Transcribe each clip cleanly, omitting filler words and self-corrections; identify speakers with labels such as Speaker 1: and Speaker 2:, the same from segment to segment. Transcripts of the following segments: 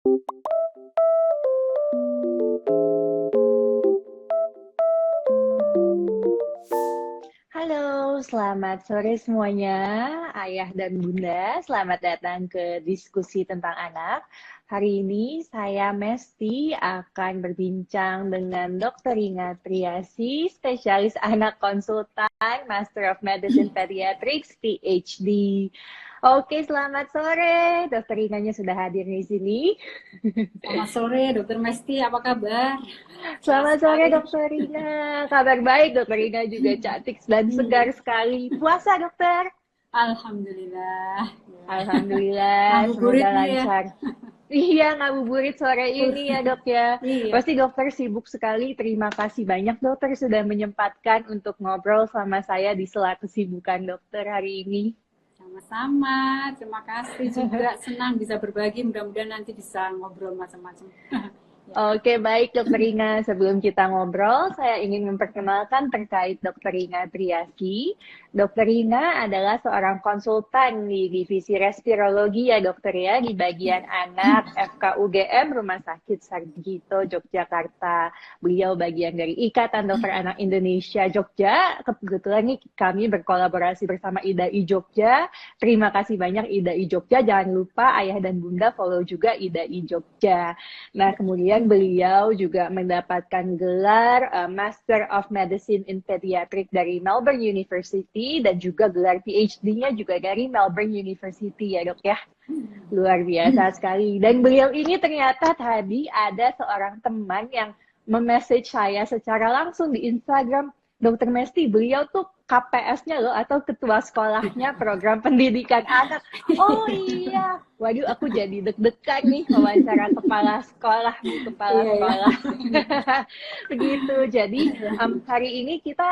Speaker 1: Halo, selamat sore semuanya, ayah dan bunda. Selamat datang ke diskusi tentang anak. Hari ini saya Mesti akan berbincang dengan Dr. Inga Triasi, spesialis anak konsultan, Master of Medicine Pediatrics, PhD. Oke, selamat sore. Dokter Inganya sudah hadir di sini.
Speaker 2: Selamat sore, Dokter Mesti. Apa kabar? Cerah
Speaker 1: Selamat sore,
Speaker 2: sekali.
Speaker 1: Dokter Ina. Kabar baik, Dokter Ina juga cantik dan segar sekali. Puasa, dokter?
Speaker 2: Alhamdulillah. Ya.
Speaker 1: Alhamdulillah,
Speaker 2: Ngabuburit
Speaker 1: semoga
Speaker 2: nih ya.
Speaker 1: lancar. Iya, ngabuburit sore ini ya, Dok ya.
Speaker 2: Iya,
Speaker 1: Pasti dokter sibuk sekali. Terima kasih banyak, dokter, sudah menyempatkan untuk ngobrol sama saya di sela kesibukan dokter hari ini.
Speaker 2: sama-sama. Terima kasih juga. Senang bisa berbagi. Mudah-mudahan nanti bisa ngobrol macam-macam. Ya.
Speaker 1: Oke, baik Dokter Inga. Sebelum kita ngobrol, saya ingin memperkenalkan terkait Dokter Inga Triasi. Dokter Inga adalah seorang konsultan di Divisi Respirologi ya dokter ya, di bagian anak FKUGM Rumah Sakit Sarjito, Yogyakarta. Beliau bagian dari Ikatan Dokter Anak Indonesia Jogja. Kebetulan nih kami berkolaborasi bersama IDAI Jogja. Terima kasih banyak IDAI Jogja. Jangan lupa ayah dan bunda follow juga IDAI Jogja. Nah, kemudian beliau juga mendapatkan gelar Master of Medicine in Pediatric dari Melbourne University dan juga gelar PhD-nya juga dari Melbourne University ya dok ya. Luar biasa sekali. Dan beliau ini ternyata tadi ada seorang teman yang memessage saya secara langsung di Instagram, Dokter Mesti, beliau tuh KPS-nya loh atau ketua sekolahnya program pendidikan anak. Oh iya, waduh aku jadi deg-degan nih wawancara kepala sekolah, Bu Kepala
Speaker 2: Iya, ya.
Speaker 1: Sekolah. Begitu. Jadi hari ini kita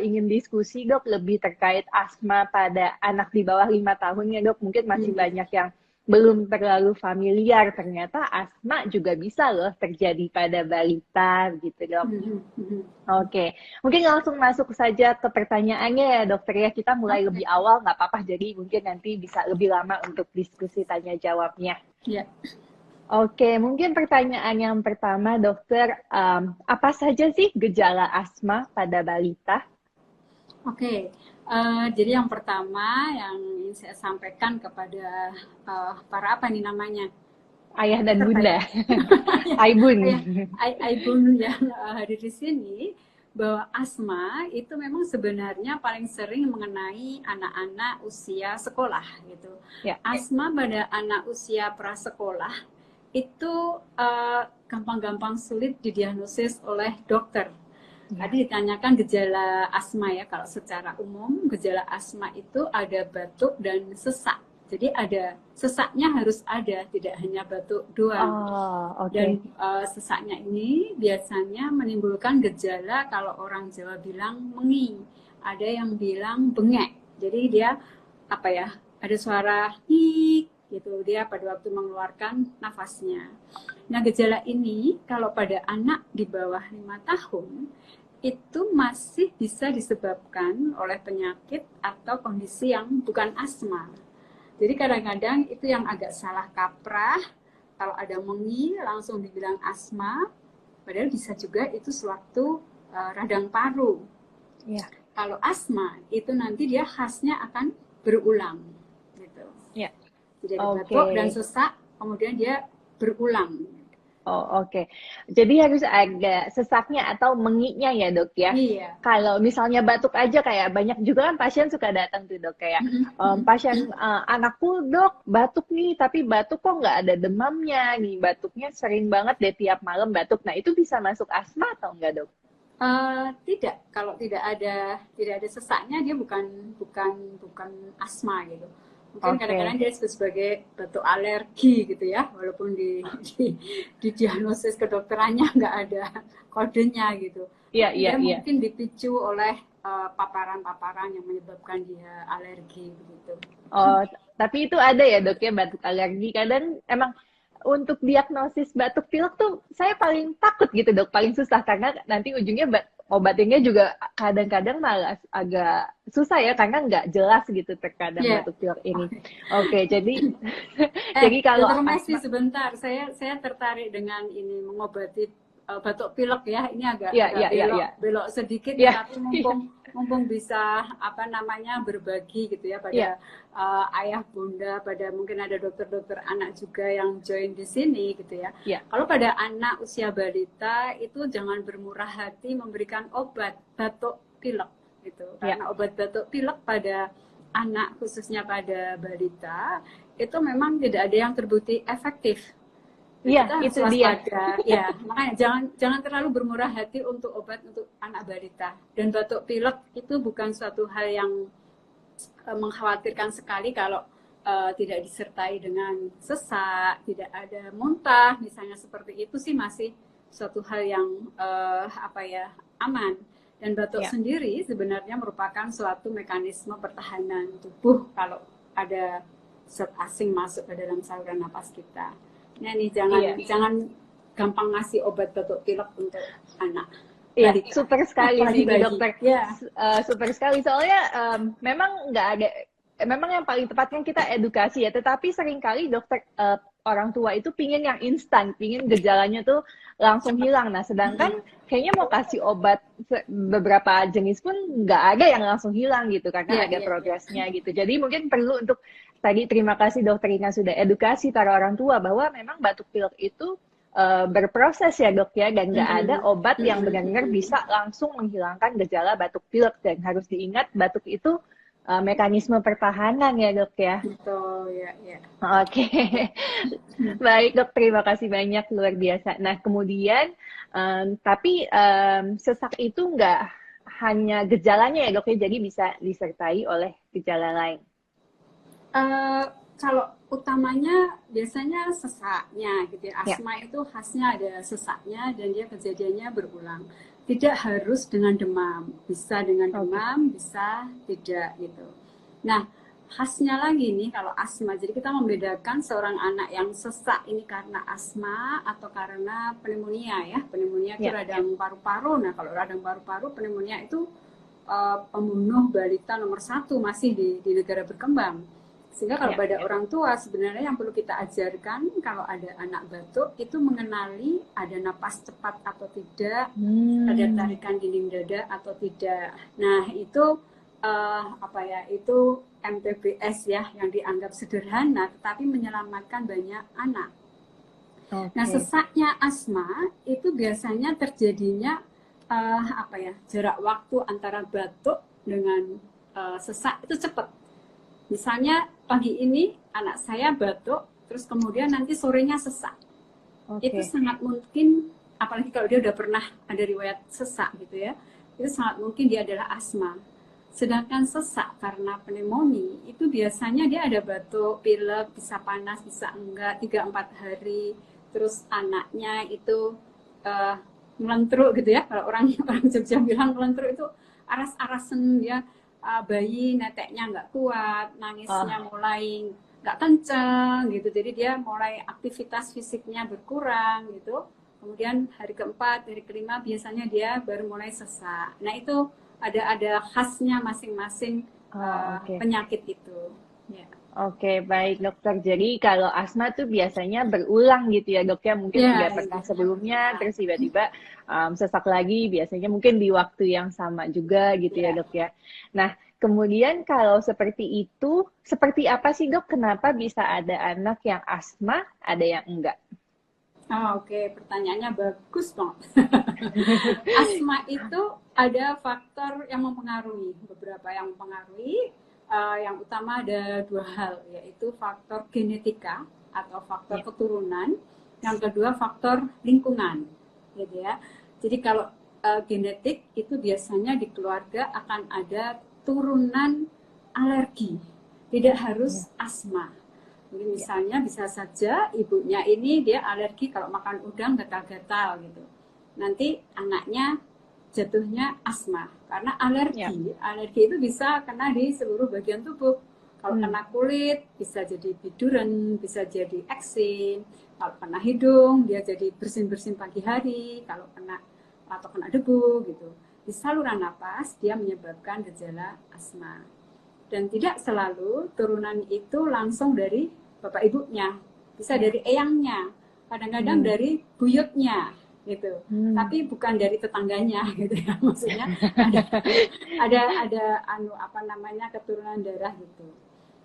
Speaker 1: ingin diskusi dok lebih terkait asma pada anak di bawah 5 tahun ya dok. Mungkin masih banyak yang belum terlalu familiar, ternyata asma juga bisa loh terjadi pada balita gitu dok. Oke, mungkin langsung masuk saja ke pertanyaannya ya dokter ya. Kita mulai
Speaker 2: Oke.
Speaker 1: lebih awal nggak apa-apa, jadi mungkin nanti bisa lebih lama untuk diskusi tanya jawabnya.
Speaker 2: Ya.
Speaker 1: Oke, mungkin pertanyaan yang pertama dokter, apa saja sih gejala asma pada balita?
Speaker 2: Oke. Jadi yang pertama yang ingin saya sampaikan kepada para apa nih namanya?
Speaker 1: Ayah dan
Speaker 2: Peserta ya.
Speaker 1: bunda, Aibun.
Speaker 2: Ayah, Aibun yang hadir di sini, bahwa asma itu memang sebenarnya paling sering mengenai anak-anak usia sekolah gitu.
Speaker 1: Ya.
Speaker 2: Asma pada anak usia prasekolah itu gampang-gampang sulit didiagnosis oleh dokter. Tadi ditanyakan gejala asma ya, kalau secara umum gejala asma itu ada batuk dan sesak. Jadi ada sesaknya harus ada, tidak hanya batuk doang.
Speaker 1: Oh, oke.
Speaker 2: Dan sesaknya ini biasanya menimbulkan gejala kalau orang Jawa bilang mengi, ada yang bilang bengek. Jadi dia apa ya? Ada suara hik gitu dia pada waktu mengeluarkan nafasnya. Nah, gejala ini kalau pada anak di bawah 5 tahun itu masih bisa disebabkan oleh penyakit atau kondisi yang bukan asma. Jadi kadang-kadang itu yang agak salah kaprah, kalau ada mengi langsung dibilang asma, padahal bisa juga itu sewaktu radang paru.
Speaker 1: Ya.
Speaker 2: Kalau asma itu nanti dia khasnya akan berulang, gitu.
Speaker 1: Ya.
Speaker 2: Jadi ada batuk dan sesak, kemudian dia berulang.
Speaker 1: Oh, oke. Jadi harus ada sesaknya atau menginya ya dok ya.
Speaker 2: Iya.
Speaker 1: Kalau misalnya batuk aja kayak banyak juga kan pasien suka datang tuh dok kayak pasien anakku dok batuk nih tapi batuk kok nggak ada demamnya nih, batuknya sering banget deh tiap malam batuk. Nah itu bisa masuk asma atau enggak dok?
Speaker 2: Tidak, kalau tidak ada sesaknya dia bukan asma gitu. Mungkin kadang-kadang dia disebut sebagai batuk alergi gitu ya, walaupun di diagnosis kedokterannya nggak ada kodenya gitu.
Speaker 1: Iya,
Speaker 2: Tapi
Speaker 1: iya,
Speaker 2: dia
Speaker 1: iya.
Speaker 2: mungkin dipicu oleh paparan-paparan yang menyebabkan dia alergi gitu.
Speaker 1: Oh, tapi itu ada ya dok ya batuk alergi. Kadang emang untuk diagnosis batuk pilek tuh saya paling takut gitu dok, paling susah karena nanti ujungnya obatinnya juga kadang-kadang malah agak susah ya karena nggak jelas gitu terkadang
Speaker 2: Ya.
Speaker 1: batuk pilek ini. Oke, jadi
Speaker 2: Eh,
Speaker 1: jadi kalau
Speaker 2: Dokter Messi
Speaker 1: asma,
Speaker 2: sebentar, saya tertarik dengan ini mengobati batuk pilek ya. Ini agak
Speaker 1: ya
Speaker 2: agak
Speaker 1: ya ya
Speaker 2: belok
Speaker 1: ya
Speaker 2: belok sedikit nih,
Speaker 1: ya
Speaker 2: tapi mumpung bisa apa namanya berbagi gitu ya
Speaker 1: ya
Speaker 2: pada ayah bunda, pada mungkin ada dokter-dokter anak juga yang join di sini gitu ya.
Speaker 1: ya
Speaker 2: Kalau pada anak usia balita itu jangan bermurah hati memberikan obat batuk pilek gitu,
Speaker 1: ya
Speaker 2: karena obat batuk pilek pada anak khususnya pada balita itu memang tidak ada yang terbukti efektif. Nah,
Speaker 1: ya
Speaker 2: kita harus
Speaker 1: itu dia.
Speaker 2: waspada, ya. Makanya jangan terlalu bermurah hati untuk obat untuk anak balita. Dan batuk pilek itu bukan suatu hal yang mengkhawatirkan sekali kalau tidak disertai dengan sesak, tidak ada muntah, misalnya seperti itu sih masih suatu hal yang apa ya aman. Dan batuk
Speaker 1: Ya.
Speaker 2: sendiri sebenarnya merupakan suatu mekanisme pertahanan tubuh kalau ada zat asing masuk ke dalam saluran napas kita. Nah nih
Speaker 1: Iya.
Speaker 2: jangan gampang ngasih obat batuk pilek untuk anak.
Speaker 1: Iya,
Speaker 2: Balita.
Speaker 1: super sekali
Speaker 2: Apalagi
Speaker 1: sih ini
Speaker 2: bayi.
Speaker 1: dokter.
Speaker 2: Ya.
Speaker 1: Super sekali. Soalnya memang nggak ada, memang yang paling tepat kan kita edukasi ya. Tetapi seringkali dokter orang tua itu pingin yang instan, pingin gejalanya tuh langsung hilang. Nah, sedangkan kayaknya mau kasih obat beberapa jenis pun nggak ada yang langsung hilang gitu, karena ada progresnya gitu. Jadi mungkin perlu untuk tadi terima kasih dokter Ina sudah edukasi para orang tua bahwa memang batuk pilek itu berproses ya dok ya, dan nggak ada obat yang benar-benar bisa langsung menghilangkan gejala batuk pilek, dan harus diingat batuk itu mekanisme pertahanan ya dok ya.
Speaker 2: Betul ya ya.
Speaker 1: Oke. Baik dok, terima kasih banyak, luar biasa. Nah kemudian tapi sesak itu nggak hanya gejalanya ya dok ya, jadi bisa disertai oleh gejala lain.
Speaker 2: Kalau utamanya biasanya sesaknya gitu ya.
Speaker 1: Ya.
Speaker 2: Asma itu khasnya ada sesaknya dan dia kejadiannya berulang. Tidak harus dengan demam, bisa dengan demam, bisa tidak gitu. Nah, khasnya lagi nih kalau asma. Jadi kita membedakan seorang anak yang sesak ini karena asma atau karena pneumonia ya. Pneumonia itu radang paru-paru. Nah, kalau radang paru-paru, pneumonia itu pembunuh balita nomor 1 masih di negara berkembang. Sehingga kalau pada orang tua sebenarnya yang perlu kita ajarkan kalau ada anak batuk itu mengenali ada napas cepat atau tidak, ada tarikan dinding dada atau tidak. Nah itu apa ya, itu MTBS ya yang dianggap sederhana tetapi menyelamatkan banyak anak. Nah sesaknya asma itu biasanya terjadinya apa ya, jarak waktu antara batuk dengan sesak itu cepat. Misalnya pagi ini anak saya batuk, terus kemudian nanti sorenya sesak. Itu sangat mungkin, apalagi kalau dia udah pernah ada riwayat sesak gitu ya, itu sangat mungkin dia adalah asma. Sedangkan sesak karena pneumonia itu biasanya dia ada batuk, pilek, bisa panas, bisa enggak, 3-4 hari. Terus anaknya itu melentruk gitu ya, kalau orang Jogja bilang melentruk itu aras-arasen ya. Bayi neteknya nggak kuat, nangisnya mulai nggak kenceng gitu, jadi dia mulai aktivitas fisiknya berkurang gitu. Kemudian hari keempat, hari kelima biasanya dia baru mulai sesak. Nah itu ada khasnya masing-masing penyakit itu. Ya.
Speaker 1: Oke, baik dokter. Jadi kalau asma tuh biasanya berulang gitu ya dok ya, mungkin sudah pernah sebelumnya, terus tiba-tiba sesak lagi, biasanya mungkin di waktu yang sama juga gitu ya dok ya. Nah kemudian kalau seperti itu, seperti apa sih dok, kenapa bisa ada anak yang asma, ada yang enggak?
Speaker 2: Oke, pertanyaannya bagus banget. Asma itu ada faktor yang mempengaruhi, beberapa yang mempengaruhi. Yang utama ada 2 hal, yaitu faktor genetika atau faktor keturunan, yang kedua faktor lingkungan, gitu ya. Jadi kalau genetik itu biasanya di keluarga akan ada turunan alergi, tidak harus asma. Jadi misalnya bisa saja ibunya ini dia alergi kalau makan udang gatal-gatal gitu. Nanti anaknya jatuhnya asma karena alergi itu bisa kena di seluruh bagian tubuh. Kalau kena kulit bisa jadi biduran, bisa jadi eksim. Kalau kena hidung dia jadi bersin-bersin pagi hari. Kalau kena debu gitu di saluran napas, dia menyebabkan gejala asma. Dan tidak selalu turunan itu langsung dari bapak ibunya, bisa dari eyangnya, kadang-kadang dari buyutnya gitu. Tapi bukan dari tetangganya gitu ya. Maksudnya ada keturunan darah gitu.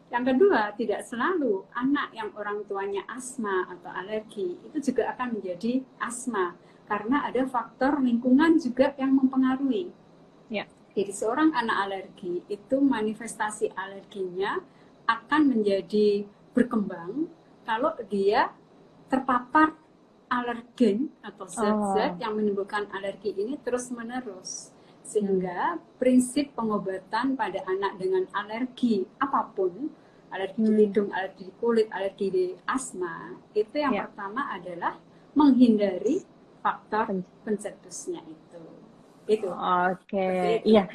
Speaker 2: Yang kedua, tidak selalu anak yang orang tuanya asma atau alergi itu juga akan menjadi asma, karena ada faktor lingkungan juga yang mempengaruhi.
Speaker 1: Ya.
Speaker 2: Jadi seorang anak alergi itu manifestasi alerginya akan menjadi berkembang kalau dia terpapar alergen atau zat-zat yang menimbulkan alergi ini terus-menerus. Sehingga prinsip pengobatan pada anak dengan alergi apapun, alergi di hidung, alergi di kulit, alergi di asma, itu yang pertama adalah menghindari faktor pencetusnya itu.
Speaker 1: Oke, iya.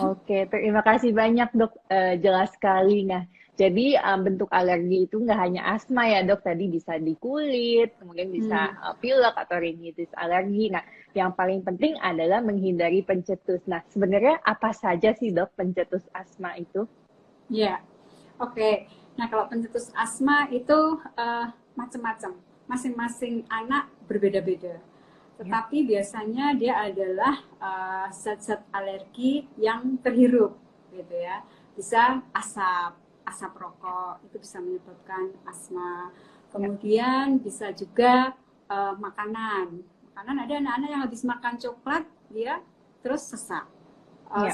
Speaker 1: Oke, terima kasih banyak dok, jelas sekali. Nah, jadi bentuk alergi itu nggak hanya asma ya dok, tadi bisa di kulit, kemudian bisa pilek atau rinitis alergi. Nah, yang paling penting adalah menghindari pencetus. Nah, sebenarnya apa saja sih dok pencetus asma itu?
Speaker 2: Ya, oke. Nah, kalau pencetus asma itu macam-macam. Masing-masing anak berbeda-beda. Tetapi biasanya dia adalah zat-zat alergi yang terhirup, gitu ya. Bisa asap rokok itu bisa menyebabkan asma. Kemudian bisa juga makanan. Ada anak-anak yang habis makan coklat dia terus sesak.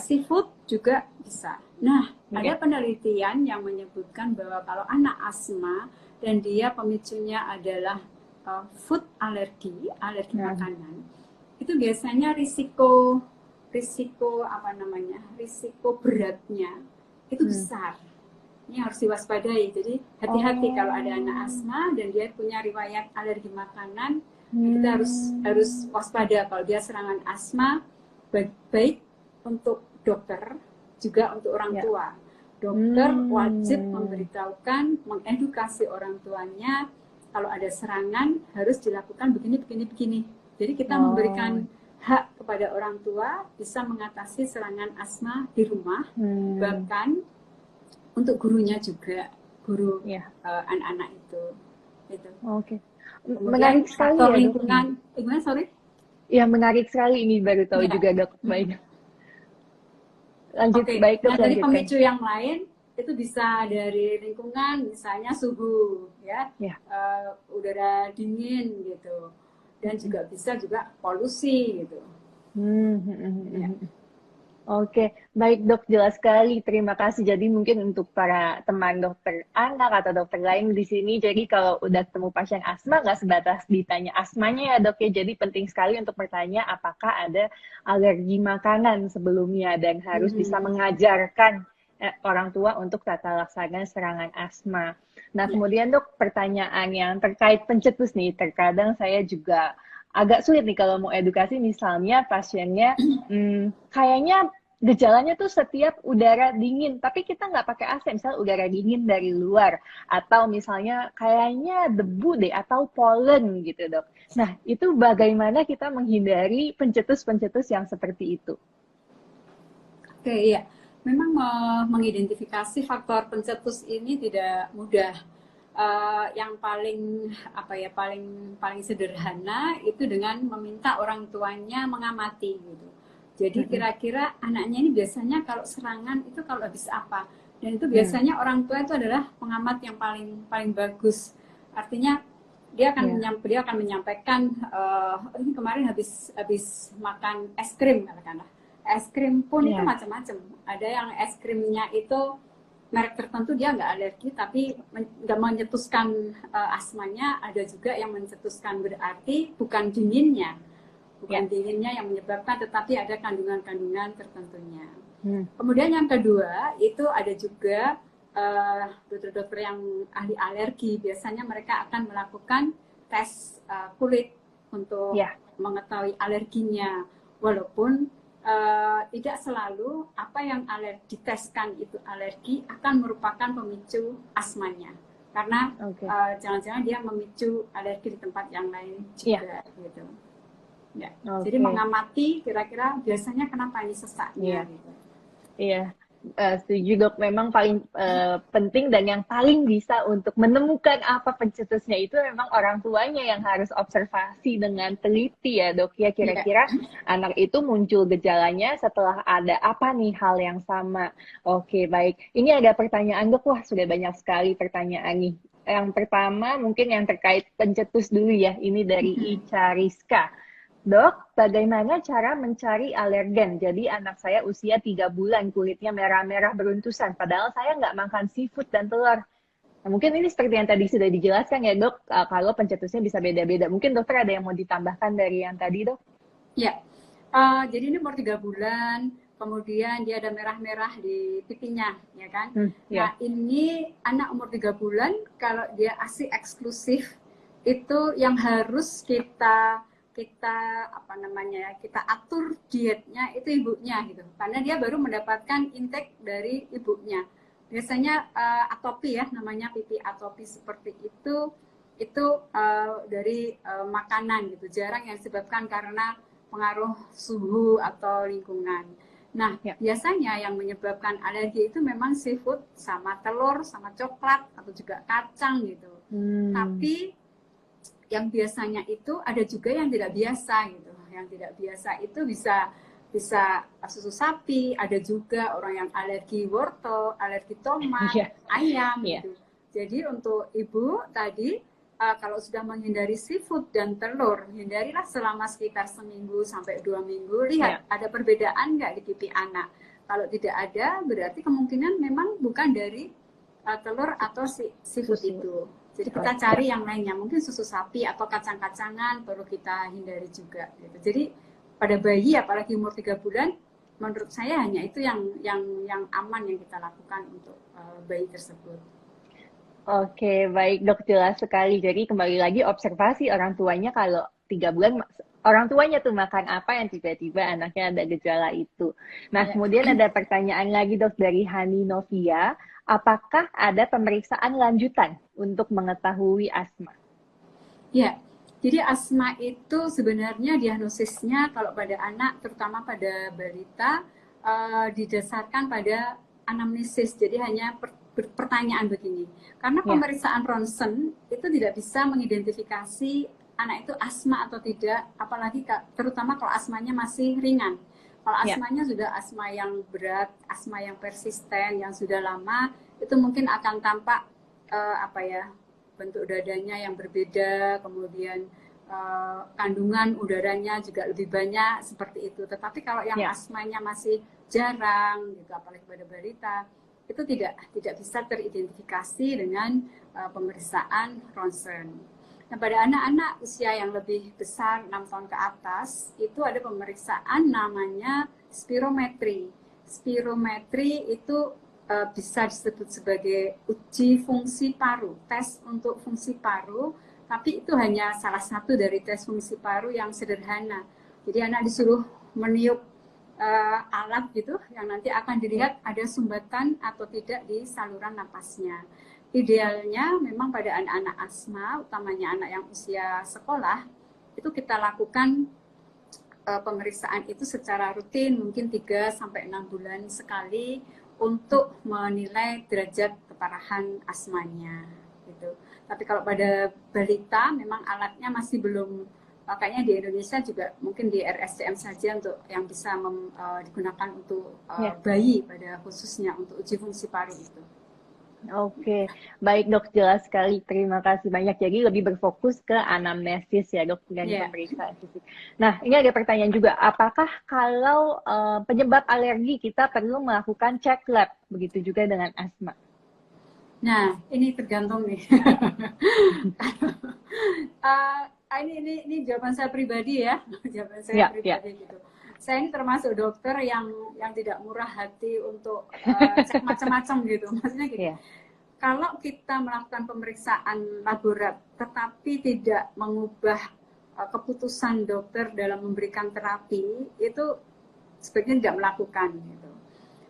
Speaker 2: Seafood juga bisa. Nah, ada penelitian yang menyebutkan bahwa kalau anak asma dan dia pemicunya adalah food alergi makanan, itu biasanya risiko beratnya itu besar. Ini harus diwaspadai. Jadi hati-hati kalau ada anak asma dan dia punya riwayat alergi makanan, kita harus waspada kalau dia serangan asma, baik untuk dokter juga untuk orang tua. Dokter wajib memberitahukan, mengedukasi orang tuanya kalau ada serangan harus dilakukan begini. Jadi kita memberikan hak kepada orang tua bisa mengatasi serangan asma di rumah, bahkan untuk gurunya juga, guru anak-anak itu.
Speaker 1: Oke.
Speaker 2: Menarik sekali ya, lingkungan. Gimana, sorry?
Speaker 1: Ya, menarik sekali, ini baru tahu juga dok. Baik. Lanjut, baik dok.
Speaker 2: Nah, dari pemicu yang lain itu bisa dari lingkungan, misalnya suhu, udara dingin gitu, dan juga bisa juga polusi gitu.
Speaker 1: Oke, baik dok, jelas sekali. Terima kasih. Jadi mungkin untuk para teman dokter anak atau dokter lain di sini, jadi kalau udah ketemu pasien asma, nggak sebatas ditanya asmanya ya dok ya. Jadi penting sekali untuk bertanya apakah ada alergi makanan sebelumnya, dan harus bisa mengajarkan orang tua untuk tata laksana serangan asma. Nah, kemudian dok, pertanyaan yang terkait pencetus nih, terkadang saya juga agak sulit nih kalau mau edukasi, misalnya pasiennya kayaknya gejalanya tuh setiap udara dingin, tapi kita nggak pakai AC, misalnya udara dingin dari luar, atau misalnya kayaknya debu deh, atau pollen gitu dok. Nah, itu bagaimana kita menghindari pencetus-pencetus yang seperti itu?
Speaker 2: Oke, iya. Memang mengidentifikasi faktor pencetus ini tidak mudah. Yang paling sederhana itu dengan meminta orang tuanya mengamati gitu. Jadi kira-kira anaknya ini biasanya kalau serangan itu kalau habis apa, dan itu biasanya orang tua itu adalah pengamat yang paling bagus. Artinya dia akan menyampaikan ini kemarin habis makan es krim katakanlah. Es krim pun itu macam-macam. Ada yang es krimnya itu merek tertentu dia nggak alergi tapi nggak mencetuskan asmanya, ada juga yang mencetuskan, berarti bukan dinginnya yang menyebabkan, tetapi ada kandungan-kandungan tertentunya. Kemudian yang kedua itu ada juga dokter-dokter yang ahli alergi, biasanya mereka akan melakukan tes kulit untuk mengetahui alerginya, walaupun tidak selalu apa yang diteskan itu alergi akan merupakan pemicu asmanya, karena jangan-jangan dia memicu alergi di tempat yang lain juga gitu. Ya. Jadi
Speaker 1: Oke.
Speaker 2: mengamati kira-kira biasanya kenapa ini
Speaker 1: Iya.
Speaker 2: sesaknya gitu.
Speaker 1: Iya, setuju dok. Memang paling penting dan yang paling bisa untuk menemukan apa pencetusnya itu memang orang tuanya yang harus observasi dengan teliti ya dok. Ya
Speaker 2: Iya.
Speaker 1: kira-kira anak itu muncul gejalanya setelah ada apa nih hal yang sama. Oke baik. Ini ada pertanyaan dok. Wah sudah banyak sekali pertanyaan nih. Yang pertama mungkin yang terkait pencetus dulu ya. Ini dari Ica Rizka. Dok, bagaimana cara mencari alergen? Jadi anak saya usia 3 bulan, kulitnya merah-merah beruntusan. Padahal saya nggak makan seafood dan telur. Nah, mungkin ini seperti yang tadi sudah dijelaskan ya dok, kalau pencetusnya bisa beda-beda. Mungkin dokter ada yang mau ditambahkan dari yang tadi dok?
Speaker 2: Ya, jadi ini umur 3 bulan, kemudian dia ada merah-merah di pipinya, ya kan? Nah,
Speaker 1: Ya,
Speaker 2: ini anak umur 3 bulan, kalau dia ASI eksklusif, itu yang harus kita apa namanya ya, kita atur dietnya itu ibunya gitu, karena dia baru mendapatkan intake dari ibunya. Biasanya atopi ya, namanya pipi atopi seperti itu dari makanan gitu, jarang yang disebabkan karena pengaruh suhu atau lingkungan. Nah,
Speaker 1: ya.
Speaker 2: biasanya yang menyebabkan alergi itu memang seafood sama telur, sama coklat, atau juga kacang gitu.
Speaker 1: Hmm,
Speaker 2: Tapi yang biasanya itu ada juga yang tidak biasa gitu. Yang tidak biasa itu bisa bisa susu sapi, ada juga orang yang alergi wortel, alergi tomat,
Speaker 1: ya,
Speaker 2: ayam
Speaker 1: ya,
Speaker 2: gitu. Jadi untuk ibu tadi kalau sudah menghindari seafood dan telur, hindarilah selama sekitar seminggu sampai 2 minggu.
Speaker 1: ya.
Speaker 2: Lihat ada perbedaan nggak di pipi anak. Kalau tidak ada, berarti kemungkinan memang bukan dari telur atau seafood
Speaker 1: Susu.
Speaker 2: itu. Jadi kita
Speaker 1: Oke.
Speaker 2: cari yang lainnya, mungkin susu sapi atau kacang-kacangan perlu kita hindari juga. Gitu. Jadi pada bayi apalagi umur 3 bulan, menurut saya hanya itu yang aman yang kita lakukan untuk bayi tersebut.
Speaker 1: Oke, baik dok, jelas sekali. Jadi kembali lagi observasi orang tuanya kalau 3 bulan, orang tuanya tuh makan apa yang tiba-tiba anaknya ada gejala itu. Nah,
Speaker 2: Ya.
Speaker 1: kemudian ada pertanyaan lagi dok dari Hani Novia. Apakah ada pemeriksaan lanjutan untuk mengetahui asma?
Speaker 2: Ya, jadi asma itu sebenarnya diagnosisnya kalau pada anak, terutama pada balita, didasarkan pada anamnesis. Jadi hanya pertanyaan begini. Karena
Speaker 1: Ya,
Speaker 2: pemeriksaan ronsen itu tidak bisa mengidentifikasi anak itu asma atau tidak, apalagi terutama kalau asmanya masih ringan. Kalau
Speaker 1: ya,
Speaker 2: asmanya sudah asma yang berat, asma yang persisten, yang sudah lama, itu mungkin akan tampak apa ya, bentuk dadanya yang berbeda, kemudian kandungan udaranya juga lebih banyak seperti itu. Tetapi kalau yang
Speaker 1: ya.
Speaker 2: asmanya masih jarang gitu, apalagi pada balita, itu tidak bisa teridentifikasi dengan pemeriksaan ronsen. Nah, pada anak-anak usia yang lebih besar, 6 tahun ke atas, itu ada pemeriksaan namanya spirometri. Spirometri itu bisa disebut sebagai uji fungsi paru, tes untuk fungsi paru, tapi itu hanya salah satu dari tes fungsi paru yang sederhana. Jadi anak disuruh meniup alat gitu yang nanti akan dilihat ada sumbatan atau tidak di saluran napasnya. Idealnya memang pada anak-anak asma, utamanya anak yang usia sekolah, itu kita lakukan pemeriksaan itu secara rutin, mungkin 3 sampai 6 bulan sekali untuk menilai derajat keparahan asmanya gitu. Tapi kalau pada balita memang alatnya masih belum, kayaknya di Indonesia juga mungkin di RSCM saja untuk yang bisa digunakan untuk
Speaker 1: Ya.
Speaker 2: bayi pada khususnya untuk uji fungsi paru itu.
Speaker 1: Oke, baik dok, jelas sekali. Terima kasih banyak. Jadi lebih berfokus ke anamnesis ya dok, dan
Speaker 2: Ya.
Speaker 1: pemeriksaan fisik. Nah, ini ada pertanyaan juga. Apakah kalau penyebab alergi kita perlu melakukan cek lab? Begitu juga dengan asma.
Speaker 2: Nah, ini tergantung nih. Ini jawaban saya pribadi ya, jawaban saya
Speaker 1: Ya, ya.
Speaker 2: pribadi gitu. Saya ini termasuk dokter yang tidak murah hati untuk cek macam-macam gitu. Maksudnya gini,
Speaker 1: Ya,
Speaker 2: kalau kita melakukan pemeriksaan laborat tetapi tidak mengubah keputusan dokter dalam memberikan terapi, itu sebaiknya tidak melakukan gitu.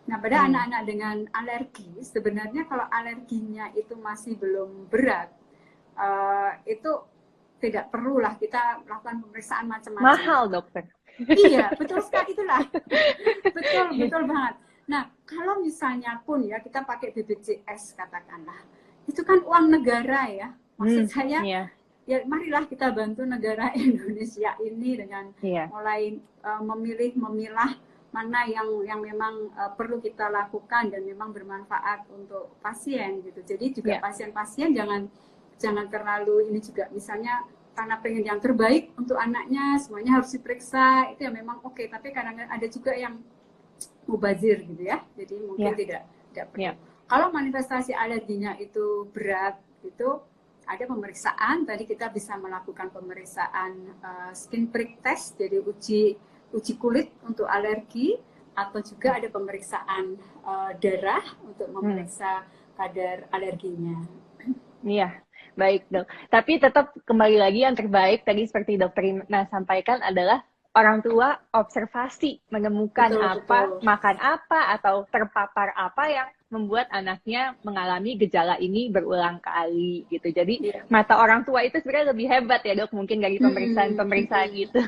Speaker 2: Nah, pada
Speaker 1: hmm.
Speaker 2: anak-anak dengan alergi, sebenarnya kalau alerginya itu masih belum berat, itu tidak perlulah kita melakukan pemeriksaan macam-macam.
Speaker 1: Mahal dokter.
Speaker 2: Iya, betul sekali itulah. Betul banget. Nah, kalau misalnya pun ya kita pakai BPJS katakanlah, itu kan uang negara ya. Maksud saya,
Speaker 1: Iya.
Speaker 2: ya marilah kita bantu negara Indonesia ini dengan
Speaker 1: Iya.
Speaker 2: mulai memilah mana yang memang perlu kita lakukan dan memang bermanfaat untuk pasien gitu. Jadi juga pasien-pasien jangan terlalu ini juga, misalnya karena pengen yang terbaik untuk anaknya semuanya harus diperiksa, itu ya memang oke, tapi kadang-kadang ada juga yang mubazir gitu ya, jadi mungkin tidak perlu. Kalau manifestasi alerginya itu berat itu ada pemeriksaan, tadi kita bisa melakukan pemeriksaan skin prick test, jadi uji kulit untuk alergi, atau juga ada pemeriksaan darah untuk memeriksa kadar alerginya.
Speaker 1: Iya. Baik dok, tapi tetap kembali lagi yang terbaik tadi seperti dokter Ina sampaikan adalah orang tua observasi, menemukan betul. Makan apa, atau terpapar apa yang membuat anaknya mengalami gejala ini berulang kali gitu. Jadi mata orang tua itu sebenarnya lebih hebat ya dok, mungkin dari pemeriksaan gitu.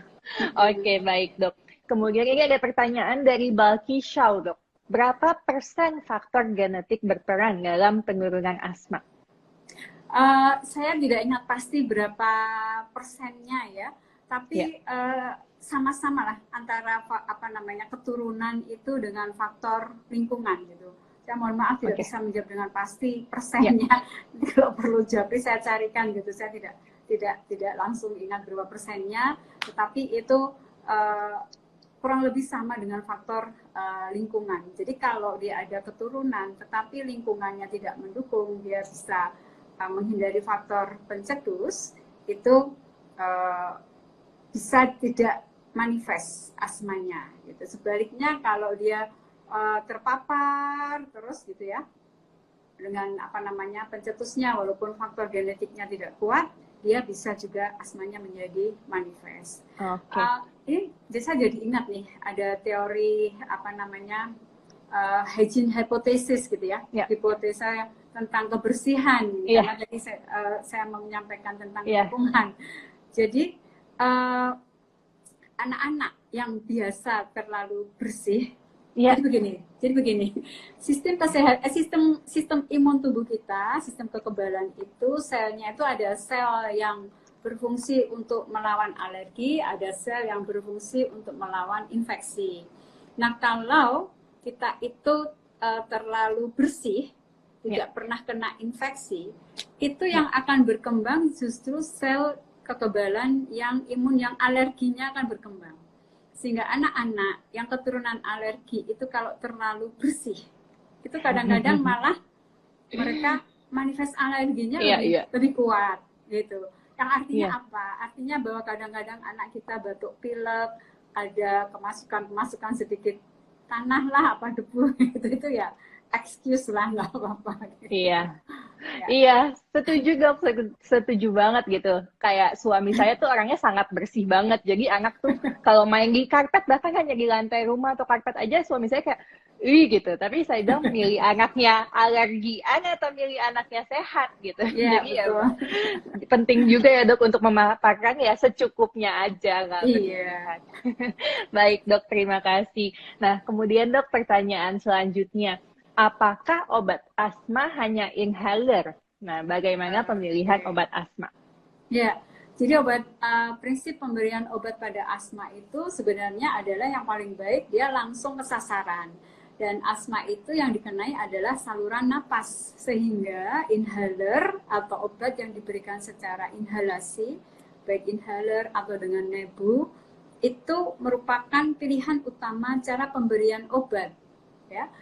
Speaker 1: Oke, baik dok. Kemudian ini ada pertanyaan dari Balki Shaw dok. Berapa persen faktor genetik berperan dalam penurunan asma?
Speaker 2: Saya tidak ingat pasti berapa persennya ya, tapi sama-sama lah antara keturunan itu dengan faktor lingkungan gitu. Saya mohon maaf tidak bisa menjawab dengan pasti persennya. Kalau perlu jawab saya carikan gitu. Saya tidak langsung ingat berapa persennya, tetapi itu kurang lebih sama dengan faktor lingkungan. Jadi kalau dia ada keturunan tetapi lingkungannya tidak mendukung, dia bisa menghindari faktor pencetus, itu bisa tidak manifest asmanya gitu. Sebaliknya kalau dia terpapar terus gitu ya dengan pencetusnya, walaupun faktor genetiknya tidak kuat, dia bisa juga asmanya menjadi manifest. Ini saya jadi ingat nih, ada teori hygiene hypothesis gitu ya, hipotesa tentang kebersihan, karena tadi saya mau menyampaikan tentang lingkungan. Jadi anak-anak yang biasa terlalu bersih, jadi begini, sistem imun tubuh kita, sistem kekebalan itu, selnya itu ada sel yang berfungsi untuk melawan alergi, ada sel yang berfungsi untuk melawan infeksi. Nah, kalau kita itu terlalu bersih, tidak pernah kena infeksi, itu yang akan berkembang justru sel kekebalan yang imun yang alerginya akan berkembang. Sehingga anak-anak yang keturunan alergi itu kalau terlalu bersih, itu kadang-kadang malah mereka manifest alerginya lebih kuat gitu. Yang artinya apa? Artinya bahwa kadang-kadang anak kita batuk pilek, ada kemasukan sedikit tanah lah, debu gitu, itu ya excuse lah, nggak apa-apa gitu.
Speaker 1: Iya, setuju dok, setuju banget gitu. Kayak suami saya tuh orangnya sangat bersih banget, jadi anak tuh kalau main di karpet, bahkan hanya di lantai rumah atau karpet aja, suami saya kayak gitu. Tapi saya bilang milih anaknya alergian atau milih anaknya sehat gitu. Jadi betul. Penting juga ya dok untuk memaparkan ya secukupnya aja, nggak berlebihan. Baik dok, terima kasih. Nah kemudian dok, pertanyaan selanjutnya, apakah obat asma hanya inhaler? Nah, bagaimana pemilihan obat asma?
Speaker 2: Ya, jadi prinsip pemberian obat pada asma itu sebenarnya adalah yang paling baik dia langsung ke sasaran. Dan asma itu yang dikenai adalah saluran napas, sehingga inhaler atau obat yang diberikan secara inhalasi, baik inhaler atau dengan nebu, itu merupakan pilihan utama cara pemberian obat.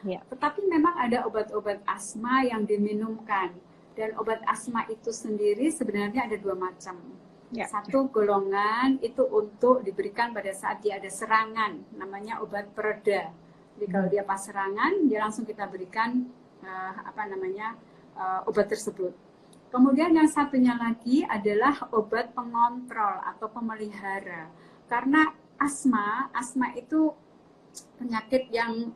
Speaker 2: Ya. Tetapi memang ada obat-obat asma yang diminumkan, dan obat asma itu sendiri sebenarnya ada dua macam. Satu golongan itu untuk diberikan pada saat dia ada serangan, namanya obat pereda. Jadi kalau dia pas serangan, dia langsung kita berikan obat tersebut. Kemudian yang satunya lagi adalah obat pengontrol atau pemelihara, karena asma itu penyakit yang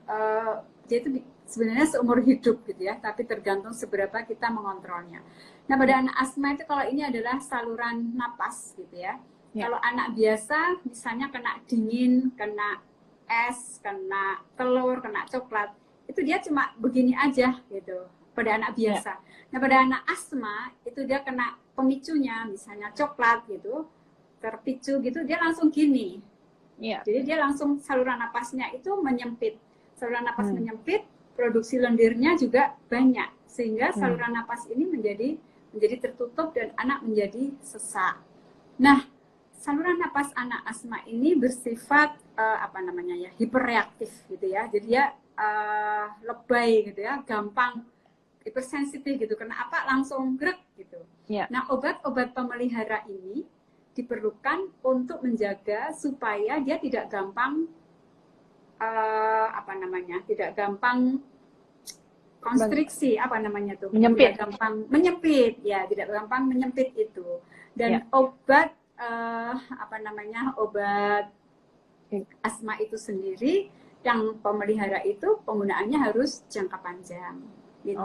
Speaker 2: dia itu sebenarnya seumur hidup gitu ya, tapi tergantung seberapa kita mengontrolnya. Nah, pada anak asma itu kalau ini adalah saluran napas gitu ya. Kalau anak biasa misalnya kena dingin, kena es, kena telur, kena coklat, itu dia cuma begini aja gitu pada anak biasa. Nah, pada anak asma itu dia kena pemicunya, misalnya coklat gitu, terpicu gitu, dia langsung gini. Jadi dia langsung saluran napasnya itu menyempit. Saluran napas menyempit, produksi lendirnya juga banyak, sehingga saluran napas ini menjadi tertutup dan anak menjadi sesak. Nah, saluran napas anak asma ini bersifat hiperreaktif gitu ya. Jadi dia lebay gitu ya, gampang hipersensitif gitu. Kena apa langsung grek gitu. Nah, obat-obat pemelihara ini diperlukan untuk menjaga supaya dia tidak gampang tidak gampang konstriksi,
Speaker 1: menyempit.
Speaker 2: tidak gampang menyempit ya, tidak gampang menyempit itu. Dan obat obat asma itu sendiri yang pemelihara itu penggunaannya harus jangka panjang gitu.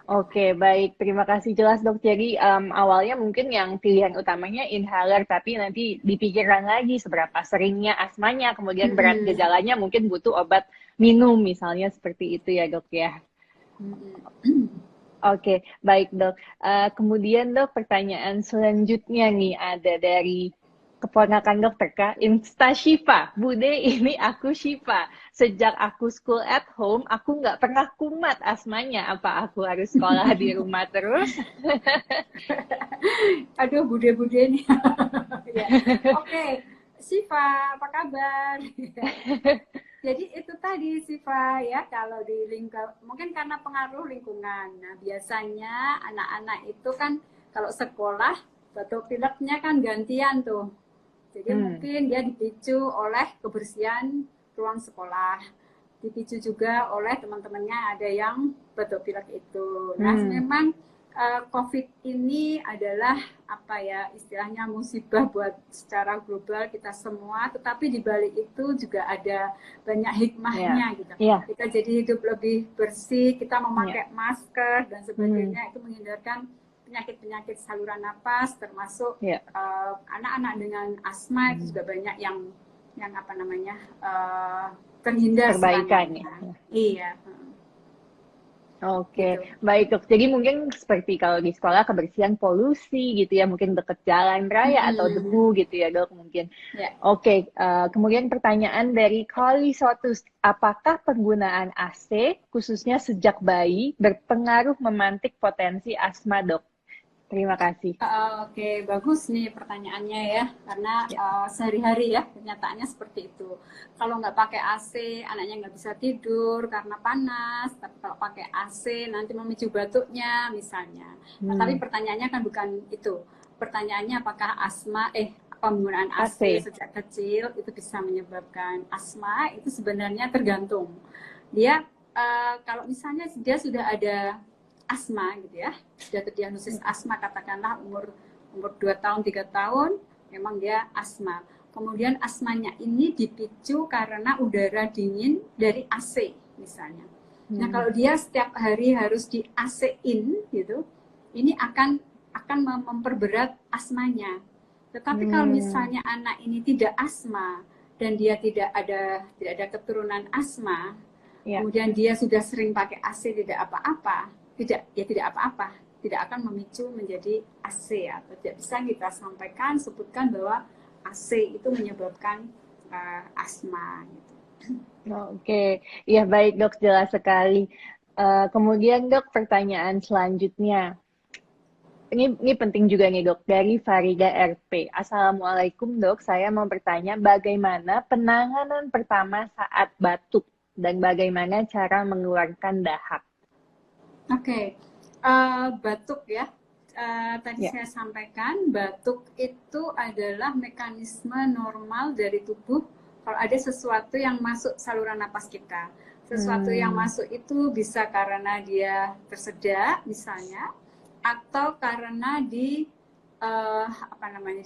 Speaker 1: Oke, baik. Terima kasih jelas dok. Jadi awalnya mungkin yang pilihan utamanya inhaler, tapi nanti dipikirkan lagi seberapa seringnya asmanya, kemudian berat gejalanya mungkin butuh obat minum misalnya seperti itu ya dok ya. Oke, baik dok. Kemudian dok, pertanyaan selanjutnya nih ada dari keponakan dokter Kak, Insta Shiva. Bude, ini aku Shiva. Sejak aku school at home, aku nggak pernah kumat asmanya. Apa aku harus sekolah di rumah terus?
Speaker 2: Aduh, bude-bude nih. Oke, Shiva, apa kabar? Jadi itu tadi Shiva ya, kalau di mungkin karena pengaruh lingkungan. Nah, biasanya anak-anak itu kan kalau sekolah batuk pileknya kan gantian tuh. Jadi mungkin dia dipicu oleh kebersihan ruang sekolah, dipicu juga oleh teman-temannya ada yang batuk pilek itu. Nah, memang COVID ini adalah istilahnya musibah buat secara global kita semua, tetapi di balik itu juga ada banyak hikmahnya gitu. Kita jadi hidup lebih bersih, kita memakai masker dan sebagainya, itu menghindarkan penyakit-penyakit saluran napas, termasuk anak-anak dengan asma itu juga banyak yang terhindar.
Speaker 1: Perbaikan ya.
Speaker 2: Iya.
Speaker 1: Gitu. Baik dok. Jadi mungkin seperti kalau di sekolah kebersihan polusi gitu ya, mungkin dekat jalan raya atau debu gitu ya dok mungkin. Kemudian pertanyaan dari Kali Sotus, apakah penggunaan AC khususnya sejak bayi berpengaruh memantik potensi asma dok? Terima kasih.
Speaker 2: Bagus nih pertanyaannya ya, karena sehari-hari ya kenyataannya seperti itu. Kalau nggak pakai AC, anaknya nggak bisa tidur karena panas. Tapi kalau pakai AC nanti memicu batuknya misalnya. Nah, tapi pertanyaannya kan bukan itu. Pertanyaannya apakah penggunaan AC sejak kecil itu bisa menyebabkan asma? Itu sebenarnya tergantung. Dia kalau misalnya dia sudah ada asma gitu ya, sudah terdiagnosis asma, katakanlah umur 2 tahun, 3 tahun, memang dia asma. Kemudian asmanya ini dipicu karena udara dingin dari AC misalnya. Nah, kalau dia setiap hari harus di AC-in gitu, ini akan memperberat asmanya. Tetapi kalau misalnya anak ini tidak asma dan dia tidak ada keturunan asma, kemudian dia sudah sering pakai AC tidak apa-apa, tidak apa-apa, tidak akan memicu menjadi AC atau tidak bisa kita sebutkan bahwa AC itu menyebabkan asma gitu.
Speaker 1: Ya baik dok, jelas sekali. Kemudian dok, pertanyaan selanjutnya. Ini penting juga nih dok, dari Farida RP. Assalamualaikum dok, saya mau bertanya bagaimana penanganan pertama saat batuk dan bagaimana cara mengeluarkan dahak.
Speaker 2: Batuk ya. Tadi saya sampaikan, batuk itu adalah mekanisme normal dari tubuh kalau ada sesuatu yang masuk saluran napas kita. Sesuatu yang masuk itu bisa karena dia tersedak misalnya, atau karena di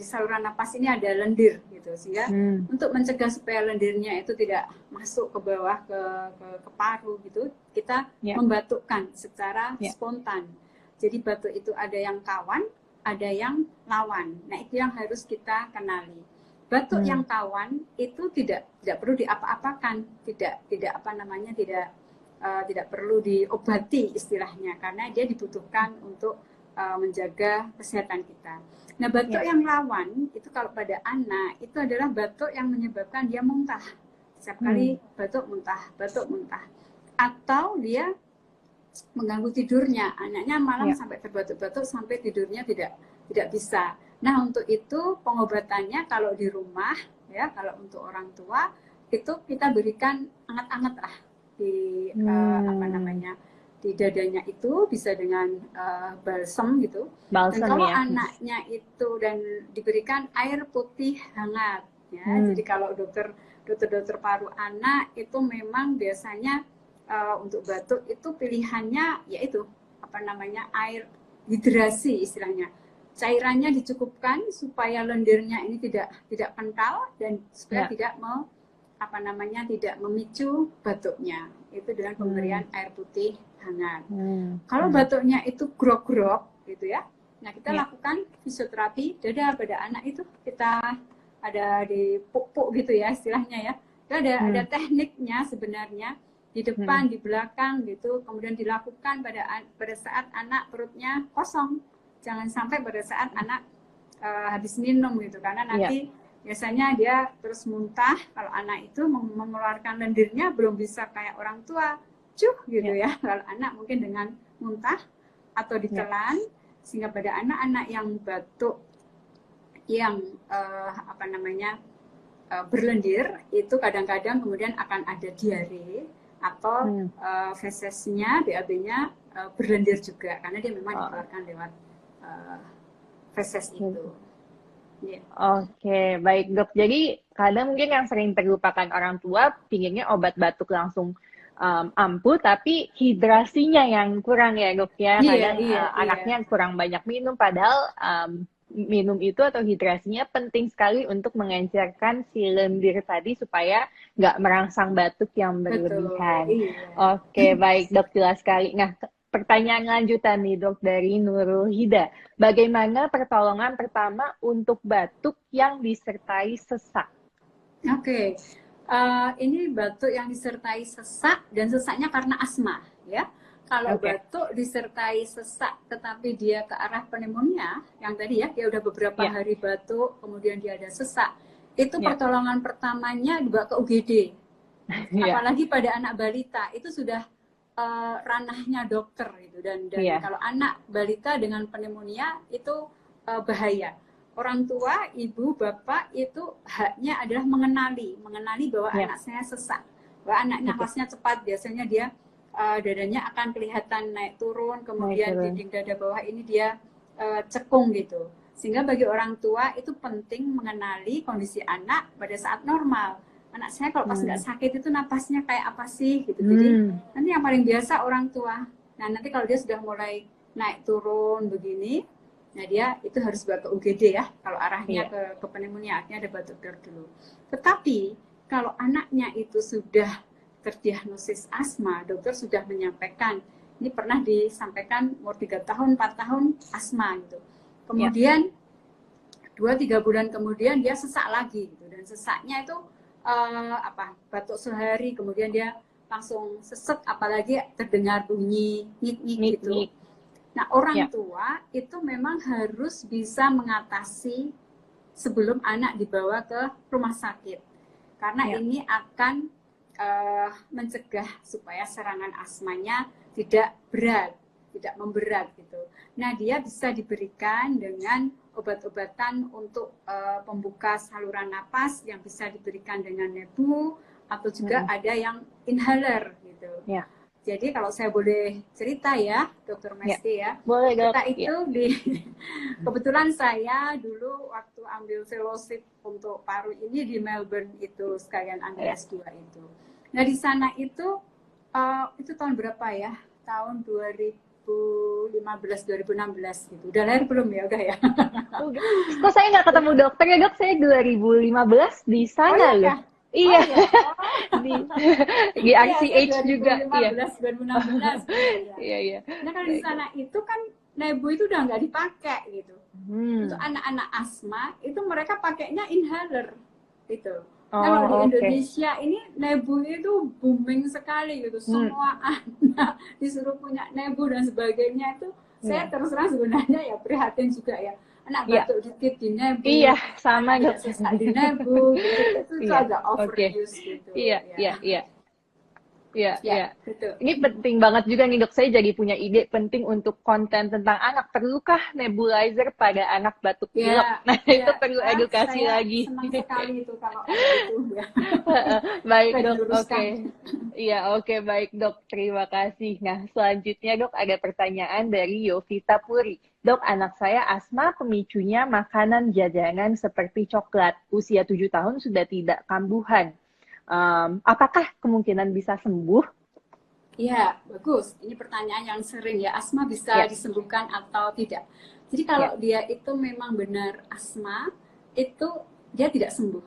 Speaker 2: saluran napas ini ada lendir gitu, sehingga untuk mencegah supaya lendirnya itu tidak masuk ke bawah ke paru gitu, kita membatukkan secara spontan. Jadi batuk itu ada yang kawan, ada yang lawan. Nah, itu yang harus kita kenali. Batuk yang kawan itu tidak perlu diapa-apakan, tidak apa namanya, tidak perlu diobati istilahnya, karena dia dibutuhkan untuk menjaga kesehatan kita. Nah, batuk yang lawan itu kalau pada anak itu adalah batuk yang menyebabkan dia muntah. Setiap kali batuk muntah, atau dia mengganggu tidurnya, anaknya malam sampai terbatuk-batuk sampai tidurnya tidak bisa. Nah, untuk itu pengobatannya kalau di rumah ya, kalau untuk orang tua itu kita berikan anget-anget lah di apa namanya, di dadanya itu, bisa dengan balsem gitu. Dan kalau anaknya itu dan diberikan air putih hangat ya. Jadi kalau dokter paru anak itu memang biasanya untuk batuk itu pilihannya yaitu apa namanya, air hidrasi istilahnya. Cairannya dicukupkan supaya lendirnya ini tidak kental dan supaya tidak tidak memicu batuknya. Itu dengan pemberian air putih hangat. Kalau batuknya itu grok-grok gitu ya. Nah, kita lakukan fisioterapi dada pada anak itu, kita ada di puk-puk gitu ya istilahnya ya. Itu ada tekniknya sebenarnya, di depan, di belakang gitu, kemudian dilakukan pada saat anak perutnya kosong. Jangan sampai pada saat anak habis minum gitu, karena nanti biasanya dia terus muntah. Kalau anak itu mengeluarkan lendirnya belum bisa kayak orang tua, gitu ya. Kalau anak mungkin dengan muntah atau ditelan, sehingga pada anak-anak yang batuk yang berlendir itu kadang-kadang kemudian akan ada diare atau fesesnya, BAB-nya berlendir juga, karena dia memang dikeluarkan lewat feses itu.
Speaker 1: Oke, baik dok. Jadi kadang mungkin yang sering terlupakan orang tua, pinginnya obat batuk langsung ampuh, tapi hidrasinya yang kurang ya dok ya. Kadang anaknya kurang banyak minum, padahal minum itu atau hidrasinya penting sekali untuk mengencerkan si lendir tadi supaya nggak merangsang batuk yang berlebihan. Oke, baik dok, jelas sekali. Nah, pertanyaan lanjutan nih dok dari Nurul Hida. Bagaimana pertolongan pertama untuk batuk yang disertai sesak?
Speaker 2: Oke, ini batuk yang disertai sesak dan sesaknya karena asma ya. Kalau batuk disertai sesak tetapi dia ke arah pneumonia, yang tadi ya, dia udah beberapa hari batuk, kemudian dia ada sesak, itu pertolongan pertamanya dibawa ke UGD. Apalagi pada anak balita, itu sudah ranahnya dokter gitu. Dan kalau anak balita dengan pneumonia itu bahaya. Orang tua, ibu, bapak itu haknya adalah mengenali bahwa anak saya sesak, bahwa anaknya nafasnya cepat, biasanya dia dadanya akan kelihatan naik turun, kemudian dinding dada bawah ini dia cekung gitu. Sehingga bagi orang tua itu penting mengenali kondisi anak pada saat normal. Anak saya kalau pas nggak sakit itu napasnya kayak apa sih gitu. Jadi nanti yang paling biasa orang tua. Nah, nanti kalau dia sudah mulai naik turun begini, nah dia itu harus bawa ke UGD ya. Kalau arahnya ke pneumonia, artinya ada batuk dulu. Tetapi kalau anaknya itu sudah terdiagnosis asma, dokter sudah menyampaikan, ini pernah disampaikan umur 3 tahun, 4 tahun asma gitu. Kemudian 2-3 bulan kemudian dia sesak lagi gitu. Dan sesaknya itu batuk sehari, kemudian dia langsung sesek, apalagi terdengar bunyi nyik-nyik gitu. Nah, orang tua itu memang harus bisa mengatasi sebelum anak dibawa ke rumah sakit. Karena ini akan mencegah supaya serangan asmanya tidak berat, tidak memberat gitu. Nah, dia bisa diberikan dengan obat-obatan untuk pembuka saluran napas yang bisa diberikan dengan nebu, atau juga ada yang inhaler gitu. Jadi kalau saya boleh cerita ya, Dokter Mesti ya,
Speaker 1: boleh,
Speaker 2: kita itu kebetulan saya dulu waktu ambil fellowship untuk paru ini di Melbourne itu, sekalian ambil S2 itu. Nah, di sana itu tahun berapa ya? Tahun 2015-2016 gitu. Udah lahir belum ya? Udah ya.
Speaker 1: Kok saya nggak ketemu dokter ya dok? Saya 2015 di sana loh. Iya. Di RCH juga.
Speaker 2: 2015-2016.
Speaker 1: Iya.
Speaker 2: Nah, kalau di sana itu kan nebu itu udah nggak dipakai gitu. Untuk
Speaker 1: Hmm.
Speaker 2: anak-anak asma itu mereka pakainya inhaler gitu. Nah, kalau di
Speaker 1: Oh, oke.
Speaker 2: Indonesia ini nebu itu booming sekali gitu.
Speaker 1: Hmm.
Speaker 2: Semua anak disuruh punya nebu dan sebagainya itu saya
Speaker 1: Iya.
Speaker 2: terus terang sebenarnya ya prihatin juga ya. Anak
Speaker 1: Iya.
Speaker 2: batuk dikit di
Speaker 1: Iya,
Speaker 2: nebu,
Speaker 1: sama
Speaker 2: anak
Speaker 1: dok.
Speaker 2: tidak sesak di nebu gitu. Itu
Speaker 1: Iya,
Speaker 2: agak
Speaker 1: oke.
Speaker 2: overuse gitu
Speaker 1: Iya,
Speaker 2: ya.
Speaker 1: iya, iya. Iya,
Speaker 2: Ya,
Speaker 1: iya.
Speaker 2: gitu.
Speaker 1: Ini penting banget juga nih dok. Saya jadi punya ide penting untuk konten tentang anak. Perlukah nebulizer pada anak batuk pilek?
Speaker 2: Ya,
Speaker 1: Nah, itu
Speaker 2: ya.
Speaker 1: perlu
Speaker 2: Ah,
Speaker 1: edukasi
Speaker 2: saya
Speaker 1: lagi.
Speaker 2: senang sekali itu kalau ada itu ya.
Speaker 1: Baik
Speaker 2: Supaya
Speaker 1: dok, oke.
Speaker 2: diluruskan.
Speaker 1: Iya, oke, baik dok. Terima kasih. Nah, selanjutnya dok ada pertanyaan dari Yovita Puri. Dok, anak saya asma, pemicunya makanan jajanan seperti coklat. Usia 7 tahun sudah tidak kambuhan. Apakah kemungkinan bisa sembuh?
Speaker 2: Ya, bagus. Ini pertanyaan yang sering ya. Asma bisa
Speaker 1: Ya,
Speaker 2: disembuhkan atau tidak? Jadi kalau
Speaker 1: ya.
Speaker 2: dia itu memang benar asma, itu dia tidak sembuh.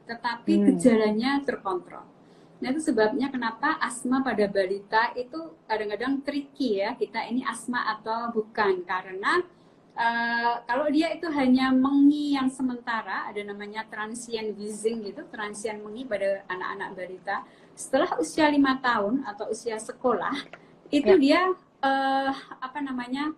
Speaker 2: Tetapi
Speaker 1: Hmm,
Speaker 2: gejalanya terkontrol. Nah, itu sebabnya kenapa asma pada balita itu kadang-kadang tricky ya. Kita ini asma atau bukan. Karena kalau dia itu hanya mengi yang sementara, ada namanya transient wheezing gitu, transient mengi pada anak-anak balita. Setelah usia 5 tahun atau usia sekolah, itu
Speaker 1: ya.
Speaker 2: dia apa namanya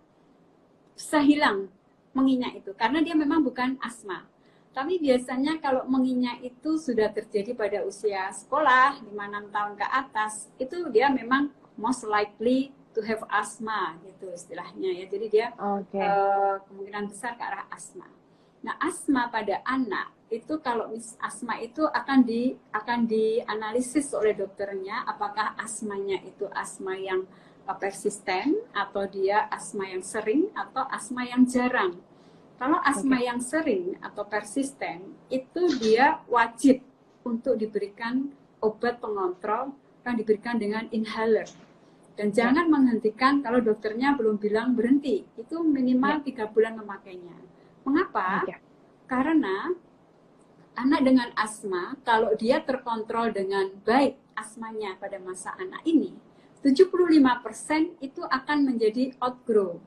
Speaker 2: bisa hilang menginya itu, karena dia memang bukan asma. Tapi biasanya kalau menginya itu sudah terjadi pada usia sekolah, 5-6 tahun ke atas, itu dia memang most likely to have asthma gitu istilahnya ya. Jadi dia
Speaker 1: Oke.
Speaker 2: kemungkinan besar ke arah asma. Nah, asma pada anak itu kalau asma itu akan dianalisis oleh dokternya apakah asmanya itu asma yang persisten atau dia asma yang sering atau asma yang jarang. Kalau asma
Speaker 1: Oke.
Speaker 2: yang sering atau persisten itu dia wajib untuk diberikan obat pengontrol yang diberikan dengan inhaler. Dan
Speaker 1: Ya,
Speaker 2: jangan menghentikan kalau dokternya belum bilang berhenti. Itu
Speaker 1: ya.
Speaker 2: minimal 3 bulan memakainya. Mengapa?
Speaker 1: Oke.
Speaker 2: Karena anak dengan asma, kalau dia terkontrol dengan baik asmanya pada masa anak ini, 75% itu akan menjadi outgrow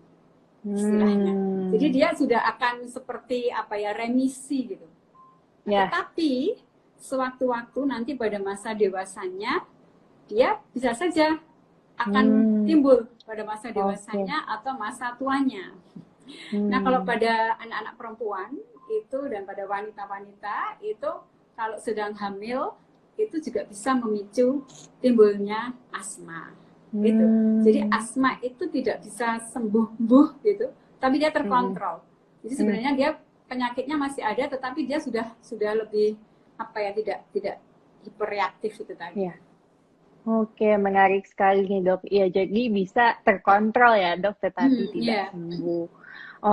Speaker 2: istilahnya. Jadi
Speaker 1: Hmm.
Speaker 2: dia sudah akan seperti apa ya, remisi gitu. Nah,
Speaker 1: Ya.
Speaker 2: tetapi sewaktu-waktu nanti pada masa dewasanya dia bisa saja akan
Speaker 1: Hmm.
Speaker 2: timbul pada masa
Speaker 1: Oke.
Speaker 2: dewasanya atau masa tuanya. Nah, kalau
Speaker 1: Hmm.
Speaker 2: pada anak-anak perempuan itu dan pada wanita-wanita itu kalau sedang hamil itu juga bisa memicu timbulnya asma. Gitu. Jadi
Speaker 1: Hmm.
Speaker 2: asma itu tidak bisa sembuh-buh gitu, tapi dia
Speaker 1: Hmm.
Speaker 2: terkontrol. Jadi
Speaker 1: Hmm.
Speaker 2: sebenarnya dia penyakitnya masih ada tetapi dia sudah lebih apa ya, tidak tidak hiperreaktif itu tadi.
Speaker 1: Ya. Oke, menarik sekali nih dok. Iya, jadi bisa terkontrol ya dok, tetapi tidak
Speaker 2: Ya.
Speaker 1: sembuh.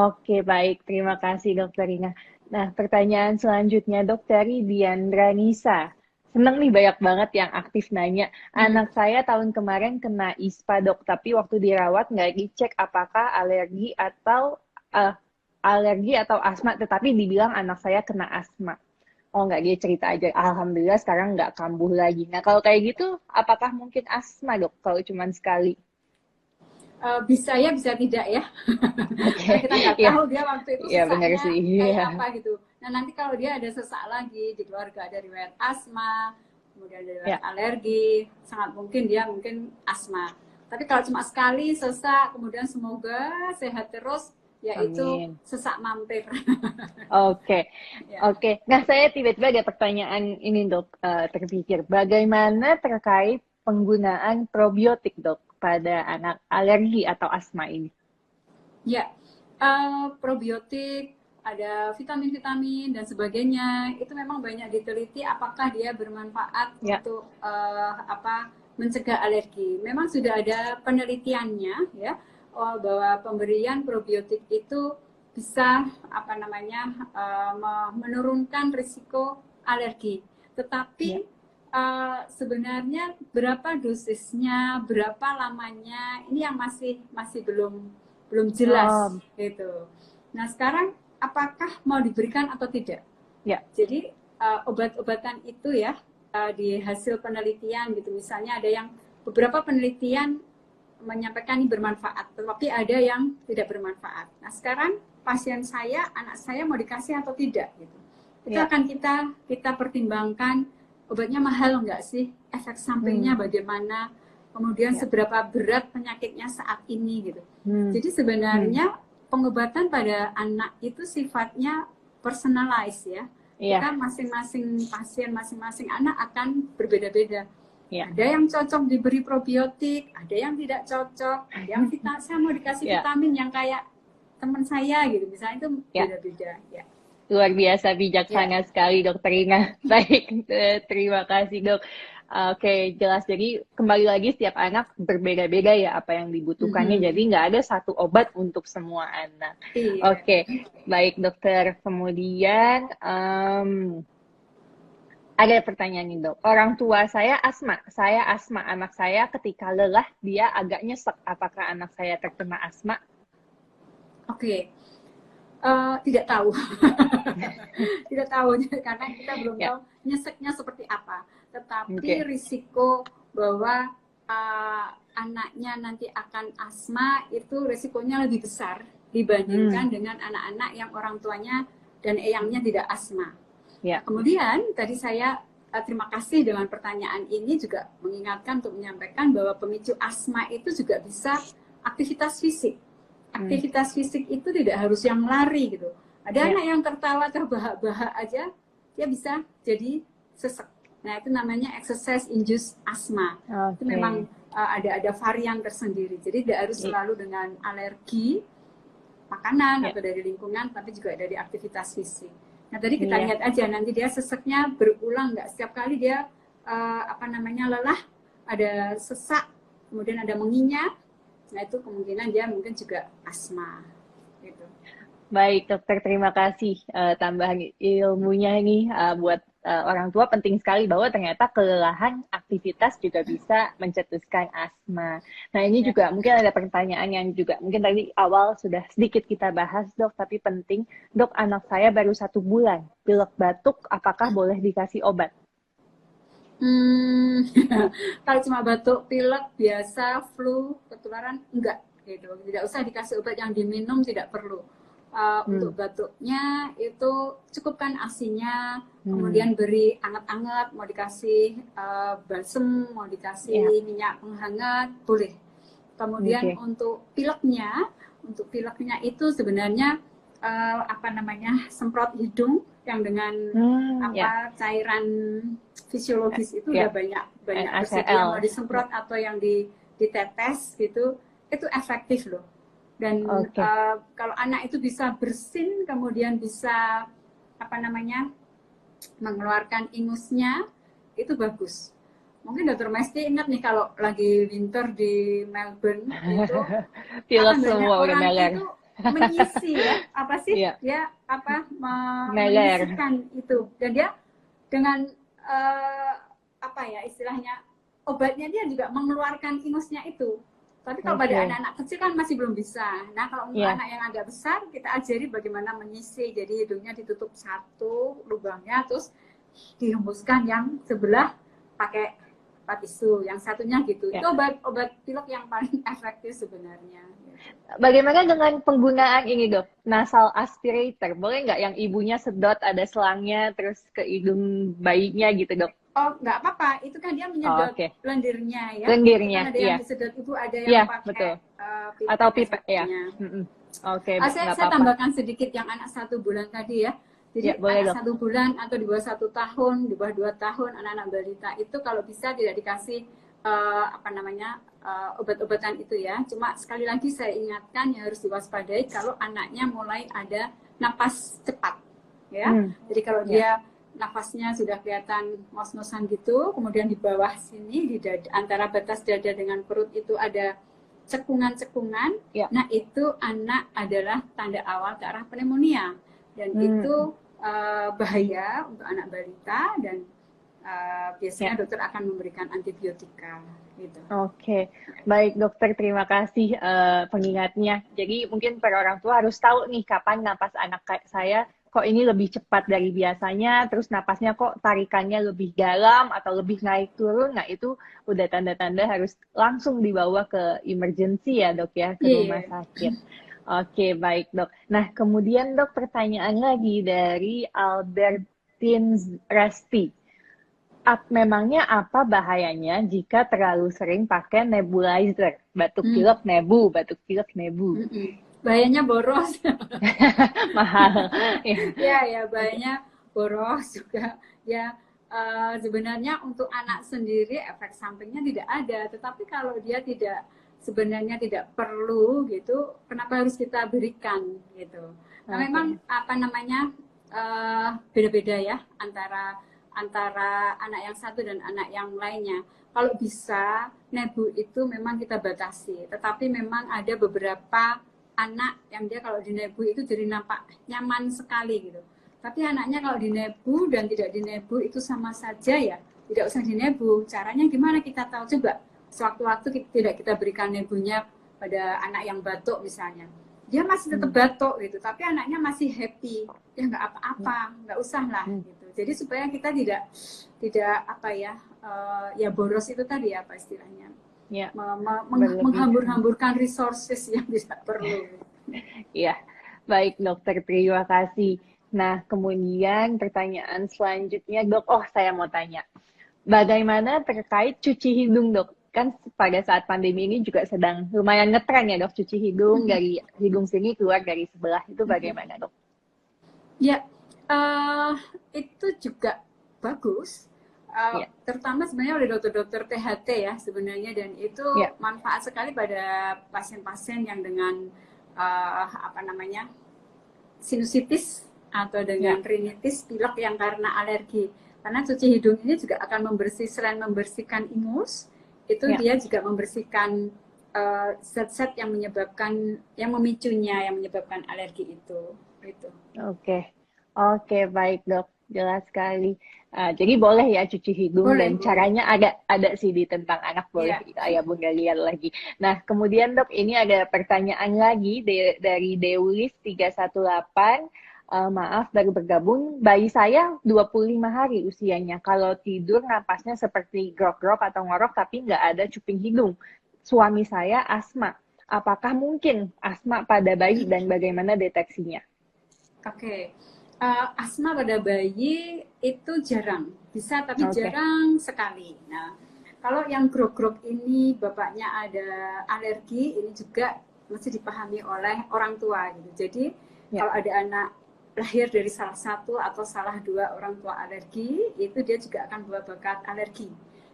Speaker 1: Oke, baik. Terima kasih dokter Rina. Nah, pertanyaan selanjutnya dok dari Diandra Nisa. Seneng nih banyak banget yang aktif nanya.
Speaker 2: Hmm.
Speaker 1: Anak saya tahun kemarin kena ISPA dok, tapi waktu dirawat nggak dicek apakah eh, alergi atau asma, tetapi dibilang anak saya kena asma. Oh nggak, dia cerita aja. Alhamdulillah sekarang nggak kambuh lagi. Nah kalau kayak gitu, apakah mungkin asma dok? Kalau cuma sekali?
Speaker 2: Bisa ya, bisa tidak ya.
Speaker 1: Oke,
Speaker 2: Karena kita nggak
Speaker 1: ya,
Speaker 2: tahu dia waktu itu
Speaker 1: ya benar
Speaker 2: sesaknya
Speaker 1: sih.
Speaker 2: kayak
Speaker 1: Iya,
Speaker 2: apa gitu. Nah, nanti kalau dia ada sesak lagi di keluarga, ada riwayat asma, kemudian ada riwayat
Speaker 1: ya,
Speaker 2: alergi, sangat mungkin dia mungkin asma. Tapi kalau cuma sekali sesak, kemudian semoga sehat terus, yaitu
Speaker 1: amin.
Speaker 2: sesak mampir.
Speaker 1: Oke,
Speaker 2: Ya.
Speaker 1: oke. Nah saya tiba-tiba ada pertanyaan ini dok, terpikir. Bagaimana terkait penggunaan probiotik dok pada anak alergi atau asma ini?
Speaker 2: Ya, probiotik, ada vitamin-vitamin dan sebagainya. Itu memang banyak diteliti apakah dia bermanfaat
Speaker 1: Ya,
Speaker 2: untuk apa mencegah alergi. Memang sudah ada penelitiannya ya, bahwa pemberian probiotik itu bisa apa namanya menurunkan risiko alergi.
Speaker 1: ya.
Speaker 2: Tetapi sebenarnya berapa dosisnya, berapa lamanya, ini yang masih masih belum belum jelas
Speaker 1: Oh,
Speaker 2: gitu. Nah, sekarang apakah mau diberikan atau tidak?
Speaker 1: ya,
Speaker 2: Jadi obat-obatan itu ya di hasil penelitian gitu, misalnya ada yang beberapa penelitian menyampaikan ini bermanfaat, tetapi ada yang tidak bermanfaat. Nah sekarang pasien saya, anak saya mau dikasih atau tidak gitu. Itu akan kita pertimbangkan, obatnya mahal nggak sih, efek sampingnya bagaimana, kemudian seberapa berat penyakitnya saat ini gitu. Jadi sebenarnya pengobatan pada anak itu sifatnya personalized ya. Kita masing-masing pasien, masing-masing anak akan berbeda-beda. Ada yang cocok diberi probiotik, ada yang tidak cocok, ada yang saya mau dikasih vitamin yang kayak teman saya gitu, misalnya, itu beda-beda.
Speaker 1: Luar biasa bijaksana sekali Dokter Rina. Baik, terima kasih Dok. Oke, jelas. Jadi kembali lagi setiap anak berbeda-beda ya apa yang dibutuhkannya. Jadi nggak ada satu obat untuk semua anak. Oke, baik dokter. Kemudian ada pertanyaan nih Dok. Orang tua saya asma. Saya asma. Anak saya ketika lelah dia agak nyesek. Apakah anak saya terkena asma?
Speaker 2: Oke. Tidak tahu. Tidak tahu karena kita belum tahu nyeseknya seperti apa. Tetapi risiko bahwa anaknya nanti akan asma itu risikonya lebih besar dibandingkan dengan anak-anak yang orang tuanya dan eyangnya tidak asma. Kemudian tadi saya terima kasih dengan pertanyaan ini juga mengingatkan untuk menyampaikan bahwa pemicu asma itu juga bisa aktivitas fisik. Aktivitas fisik itu tidak harus yang lari gitu. Ada anak yang tertawa terbahak-bahak aja, dia bisa jadi sesek. Nah itu namanya exercise induced asthma. Itu memang ada varian tersendiri. Jadi tidak harus selalu dengan alergi makanan atau dari lingkungan, tapi juga dari aktivitas fisik. Nah tadi kita lihat aja nanti dia seseknya berulang nggak, setiap kali dia lelah, ada sesak, kemudian ada menginyak. Nah itu kemungkinan dia mungkin juga asma gitu.
Speaker 1: Baik dokter, terima kasih tambahan ilmunya ini buat orang tua. Penting sekali bahwa ternyata kelelahan aktivitas juga bisa mencetuskan asma. Nah ini juga mungkin ada pertanyaan yang juga mungkin tadi awal sudah sedikit kita bahas Dok, tapi penting. Dok, anak saya baru 1 bulan pilek batuk, apakah boleh dikasih obat?
Speaker 2: Kalau cuma batuk pilek biasa, flu, ketularan, enggak gitu. Tidak usah dikasih obat yang diminum, tidak perlu. Untuk batuknya itu cukupkan asinya, kemudian beri anget-anget, mau dikasih balsem, mau dikasih minyak penghangat, boleh. Kemudian untuk pileknya itu sebenarnya semprot hidung yang dengan cairan fisiologis itu udah banyak tersedia, mau disemprot atau yang ditetes gitu, itu efektif loh. Dan kalau anak itu bisa bersin, kemudian bisa mengeluarkan ingusnya, itu bagus. Mungkin Dokter Mesti ingat nih kalau lagi winter di Melbourne itu
Speaker 1: pilek semua
Speaker 2: orang itu mengisi mengisikan itu, dan dia dengan istilahnya obatnya dia juga mengeluarkan ingusnya itu. Tapi kalau pada anak-anak kecil kan masih belum bisa. Nah kalau untuk anak yang agak besar, kita ajari bagaimana mengisi. Jadi hidungnya ditutup satu lubangnya, terus dihembuskan yang sebelah pakai tisu, yang satunya gitu. Itu obat pilek yang paling efektif sebenarnya.
Speaker 1: Bagaimana dengan penggunaan ini Dok, nasal aspirator? Boleh nggak yang ibunya sedot ada selangnya terus ke hidung bayinya gitu Dok?
Speaker 2: Oh, nggak apa-apa. Itu kan dia menyedot lendirnya ya.
Speaker 1: Lendirnya,
Speaker 2: kan ada yang disedot itu, ada yang pakai
Speaker 1: pipet. Atau pipet ya.
Speaker 2: Saya tambahkan sedikit yang anak 1 bulan tadi ya. Jadi anak 1 bulan atau di bawah 1 tahun, di bawah 2 tahun, anak-anak balita itu kalau bisa tidak dikasih obat-obatan itu ya. Cuma sekali lagi saya ingatkan yang harus diwaspadai kalau anaknya mulai ada napas cepat ya. Jadi kalau dia nafasnya sudah kelihatan ngos-ngosan gitu, kemudian di bawah sini di antara batas dada dengan perut itu ada cekungan-cekungan. Nah itu anak adalah tanda awal ke arah pneumonia, dan itu bahaya untuk anak balita, dan biasanya dokter akan memberikan antibiotika gitu.
Speaker 1: Baik dokter, terima kasih pengingatnya. Jadi mungkin para orang tua harus tahu nih kapan napas anak saya kok ini lebih cepat dari biasanya, terus napasnya kok tarikannya lebih dalam atau lebih naik turun, nah itu udah tanda-tanda harus langsung dibawa ke emergency ya dok ya, ke rumah
Speaker 2: Iya.
Speaker 1: sakit. Oke, baik dok. Nah, kemudian dok pertanyaan lagi dari Albertine Resti. Memangnya apa bahayanya jika terlalu sering pakai nebulizer? Batuk
Speaker 2: Hmm.
Speaker 1: pilek nebu, batuk pilek nebu.
Speaker 2: Bahayanya boros.
Speaker 1: Mahal.
Speaker 2: Ya, bahayanya boros juga. Ya, sebenarnya untuk anak sendiri efek sampingnya tidak ada. Tetapi kalau dia sebenarnya tidak perlu gitu, kenapa harus kita berikan gitu? Nah, memang apa namanya beda-beda ya antara anak yang satu dan anak yang lainnya. Kalau bisa nebu itu memang kita batasi, tetapi memang ada beberapa anak yang dia kalau di nebu itu jadi nampak nyaman sekali gitu. Tapi anaknya kalau di nebu dan tidak di nebu itu sama saja ya, tidak usah di nebu. Caranya gimana kita tahu? Coba sewaktu-waktu tidak kita berikan nebunya pada anak yang batuk misalnya. Dia masih tetap batuk gitu, tapi anaknya masih happy. Ya nggak apa-apa, nggak usah lah gitu. Jadi supaya kita tidak apa ya, ya boros itu tadi apa istilahnya,
Speaker 1: Ya,
Speaker 2: menghambur-hamburkan resources yang tidak perlu.
Speaker 1: Iya, baik dokter, terima kasih. Nah, kemudian pertanyaan selanjutnya dok, saya mau tanya, bagaimana terkait cuci hidung dok? Kan pada saat pandemi ini juga sedang lumayan ngetren ya dok, cuci hidung dari hidung sini keluar dari sebelah, itu bagaimana dok?
Speaker 2: Ya, itu juga bagus. Terutama sebenarnya oleh dokter-dokter THT ya sebenarnya, dan itu manfaat sekali pada pasien-pasien yang dengan apa namanya sinusitis atau dengan rinitis pilek yang karena alergi. Karena cuci hidung ini juga akan selain membersihkan ingus, itu dia juga membersihkan zat-zat yang memicunya, yang menyebabkan alergi itu.
Speaker 1: Oke, baik dok, jelas sekali. Jadi boleh ya cuci hidung, dan caranya ada sih di tentang anak, boleh ayah bunda lihat lagi. Nah, kemudian dok, ini ada pertanyaan lagi dari Deulis 318. Maaf baru bergabung, bayi saya 25 hari usianya. Kalau tidur napasnya seperti grok-grok atau ngorok tapi nggak ada cuping hidung. Suami saya asma. Apakah mungkin asma pada bayi dan bagaimana deteksinya?
Speaker 2: Asma pada bayi itu jarang, bisa tapi jarang sekali. Nah, kalau yang grok-grok ini bapaknya ada alergi, ini juga mesti dipahami oleh orang tua gitu. Jadi kalau ada anak lahir dari salah satu atau salah dua orang tua alergi, itu dia juga akan bawa bakat alergi.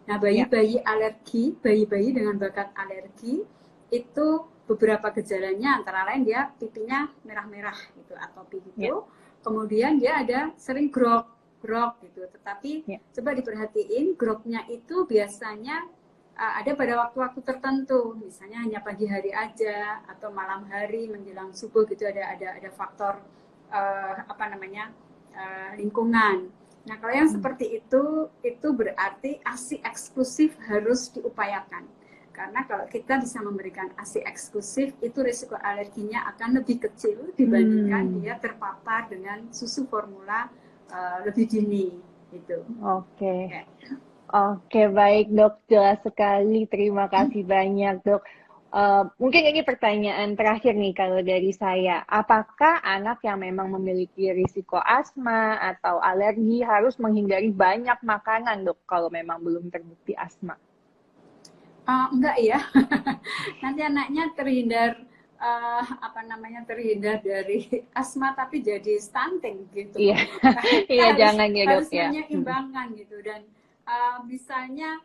Speaker 2: Nah, bayi-bayi alergi, bayi-bayi dengan bakat alergi itu beberapa gejalanya antara lain dia pipinya merah-merah gitu atau gitu. Kemudian dia ada sering grok gitu. Tetapi coba diperhatiin, groknya itu biasanya ada pada waktu-waktu tertentu, misalnya hanya pagi hari aja atau malam hari menjelang subuh gitu, ada faktor lingkungan. Nah, kalau yang seperti itu berarti ASI eksklusif harus diupayakan. Karena kalau kita bisa memberikan ASI eksklusif, itu risiko alerginya akan lebih kecil dibandingkan dia terpapar dengan susu formula lebih dini. Gitu.
Speaker 1: Oke, baik dok, jelas sekali. Terima kasih banyak dok. Mungkin ini pertanyaan terakhir nih kalau dari saya. Apakah anak yang memang memiliki risiko asma atau alergi harus menghindari banyak makanan dok kalau memang belum terbukti asma?
Speaker 2: Enggak ya. Nanti anaknya terhindar dari asma tapi jadi stunting gitu.
Speaker 1: Iya, jangan ya dok ya.
Speaker 2: Harus menyeimbangkan gitu, dan misalnya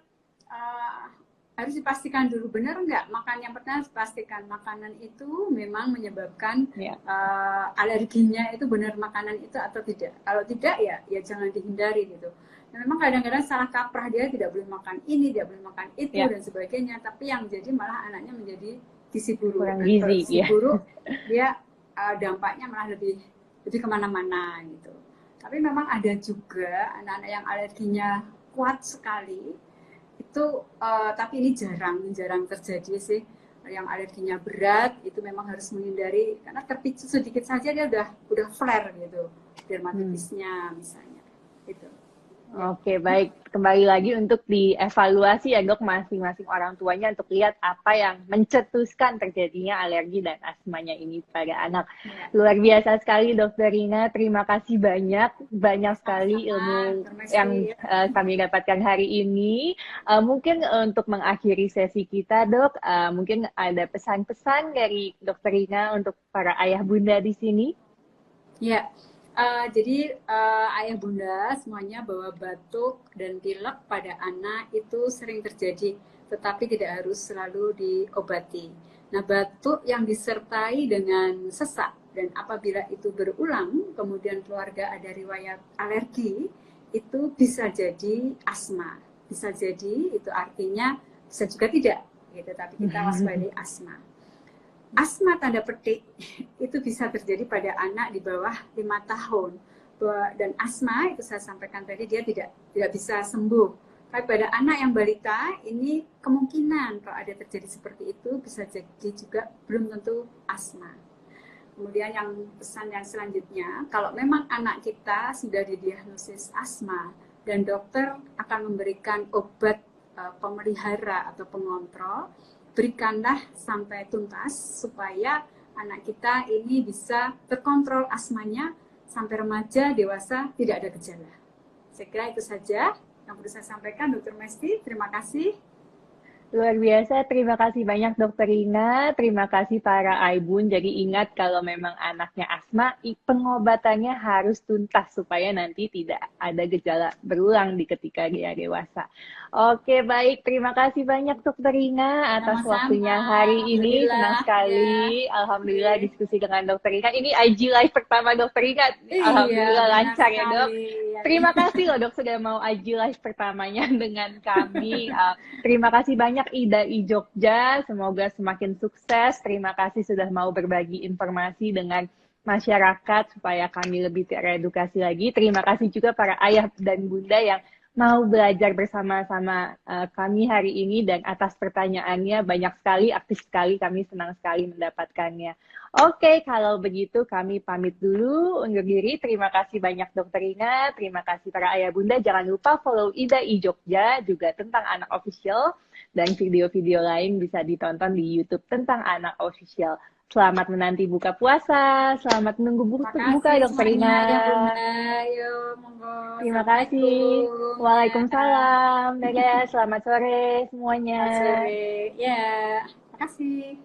Speaker 2: harus dipastikan dulu benar nggak makan. Yang pertama dipastikan makanan itu memang menyebabkan alerginya itu benar makanan itu atau tidak. Kalau tidak ya jangan dihindari gitu. Nah, memang kadang-kadang salah kaprah, dia tidak boleh makan ini, tidak boleh makan itu dan sebagainya. Tapi yang jadi malah anaknya menjadi gizi buruk.
Speaker 1: Kurang gizi,
Speaker 2: gizi buruk dia dampaknya malah lebih kemana-mana gitu. Tapi memang ada juga anak-anak yang alerginya kuat sekali itu, tapi ini jarang terjadi sih. Yang alerginya berat itu memang harus menghindari, karena terpicu sedikit saja dia udah flare gitu. dermatitisnya misalnya. Itu.
Speaker 1: Oke, baik. Kembali lagi untuk dievaluasi ya dok, masing-masing orang tuanya untuk lihat apa yang mencetuskan terjadinya alergi dan asmanya ini pada anak.
Speaker 2: Ya.
Speaker 1: Luar biasa sekali Dokter Rina, terima kasih banyak. Banyak sekali ilmu yang kami dapatkan hari ini. Mungkin untuk mengakhiri sesi kita dok, mungkin ada pesan-pesan dari Dokter Rina untuk para ayah bunda di sini?
Speaker 2: Ya. Jadi ayah bunda semuanya bahwa batuk dan pilek pada anak itu sering terjadi, tetapi tidak harus selalu diobati. Nah, batuk yang disertai dengan sesak dan apabila itu berulang, kemudian keluarga ada riwayat alergi, itu bisa jadi asma. Bisa jadi itu artinya bisa juga tidak, gitu. Tapi kita waspadai asma. Asma tanda petik itu bisa terjadi pada anak di bawah 5 tahun. Dan asma itu saya sampaikan tadi dia tidak bisa sembuh. Tapi pada anak yang balita ini kemungkinan kalau ada terjadi seperti itu bisa jadi juga belum tentu asma. Kemudian yang pesan yang selanjutnya, kalau memang anak kita sudah didiagnosis asma dan dokter akan memberikan obat pemelihara atau pengontrol, berikanlah sampai tuntas supaya anak kita ini bisa terkontrol asmanya sampai remaja, dewasa, tidak ada gejala. Saya kira itu saja yang perlu saya sampaikan, Dr. Mesti. Terima kasih.
Speaker 1: Luar biasa, terima kasih banyak Dokter Rina, terima kasih para Aibun. Jadi ingat kalau memang anaknya asma, pengobatannya harus tuntas supaya nanti tidak ada gejala berulang ketika dia dewasa. Oke, baik, terima kasih banyak Dokter Rina atas waktunya hari ini. Senang sekali, ya. Alhamdulillah diskusi dengan Dokter Rina. Ini IG Live pertama Dokter Rina, alhamdulillah lancar ya dok. Terima kasih loh dok sudah mau IG Live pertamanya dengan kami. Terima kasih banyak IDAI Jogja, semoga semakin sukses. Terima kasih sudah mau berbagi informasi dengan masyarakat supaya kami lebih teredukasi lagi. Terima kasih juga para ayah dan bunda yang mau belajar bersama-sama kami hari ini dan atas pertanyaannya banyak sekali, aktif sekali, kami senang sekali mendapatkannya. Oke, kalau begitu kami pamit dulu undur diri. Terima kasih banyak Dokter Rina, terima kasih para ayah bunda. Jangan lupa follow IDAI Jogja juga tentang anak official dan video-video lain bisa ditonton di YouTube tentang anak official. Selamat menanti buka puasa, selamat menunggu buka Dokter Rina. Terima kasih. Waalaikumsalam. Dadah, selamat sore semuanya.
Speaker 2: Selamat sore. Ya, terima kasih.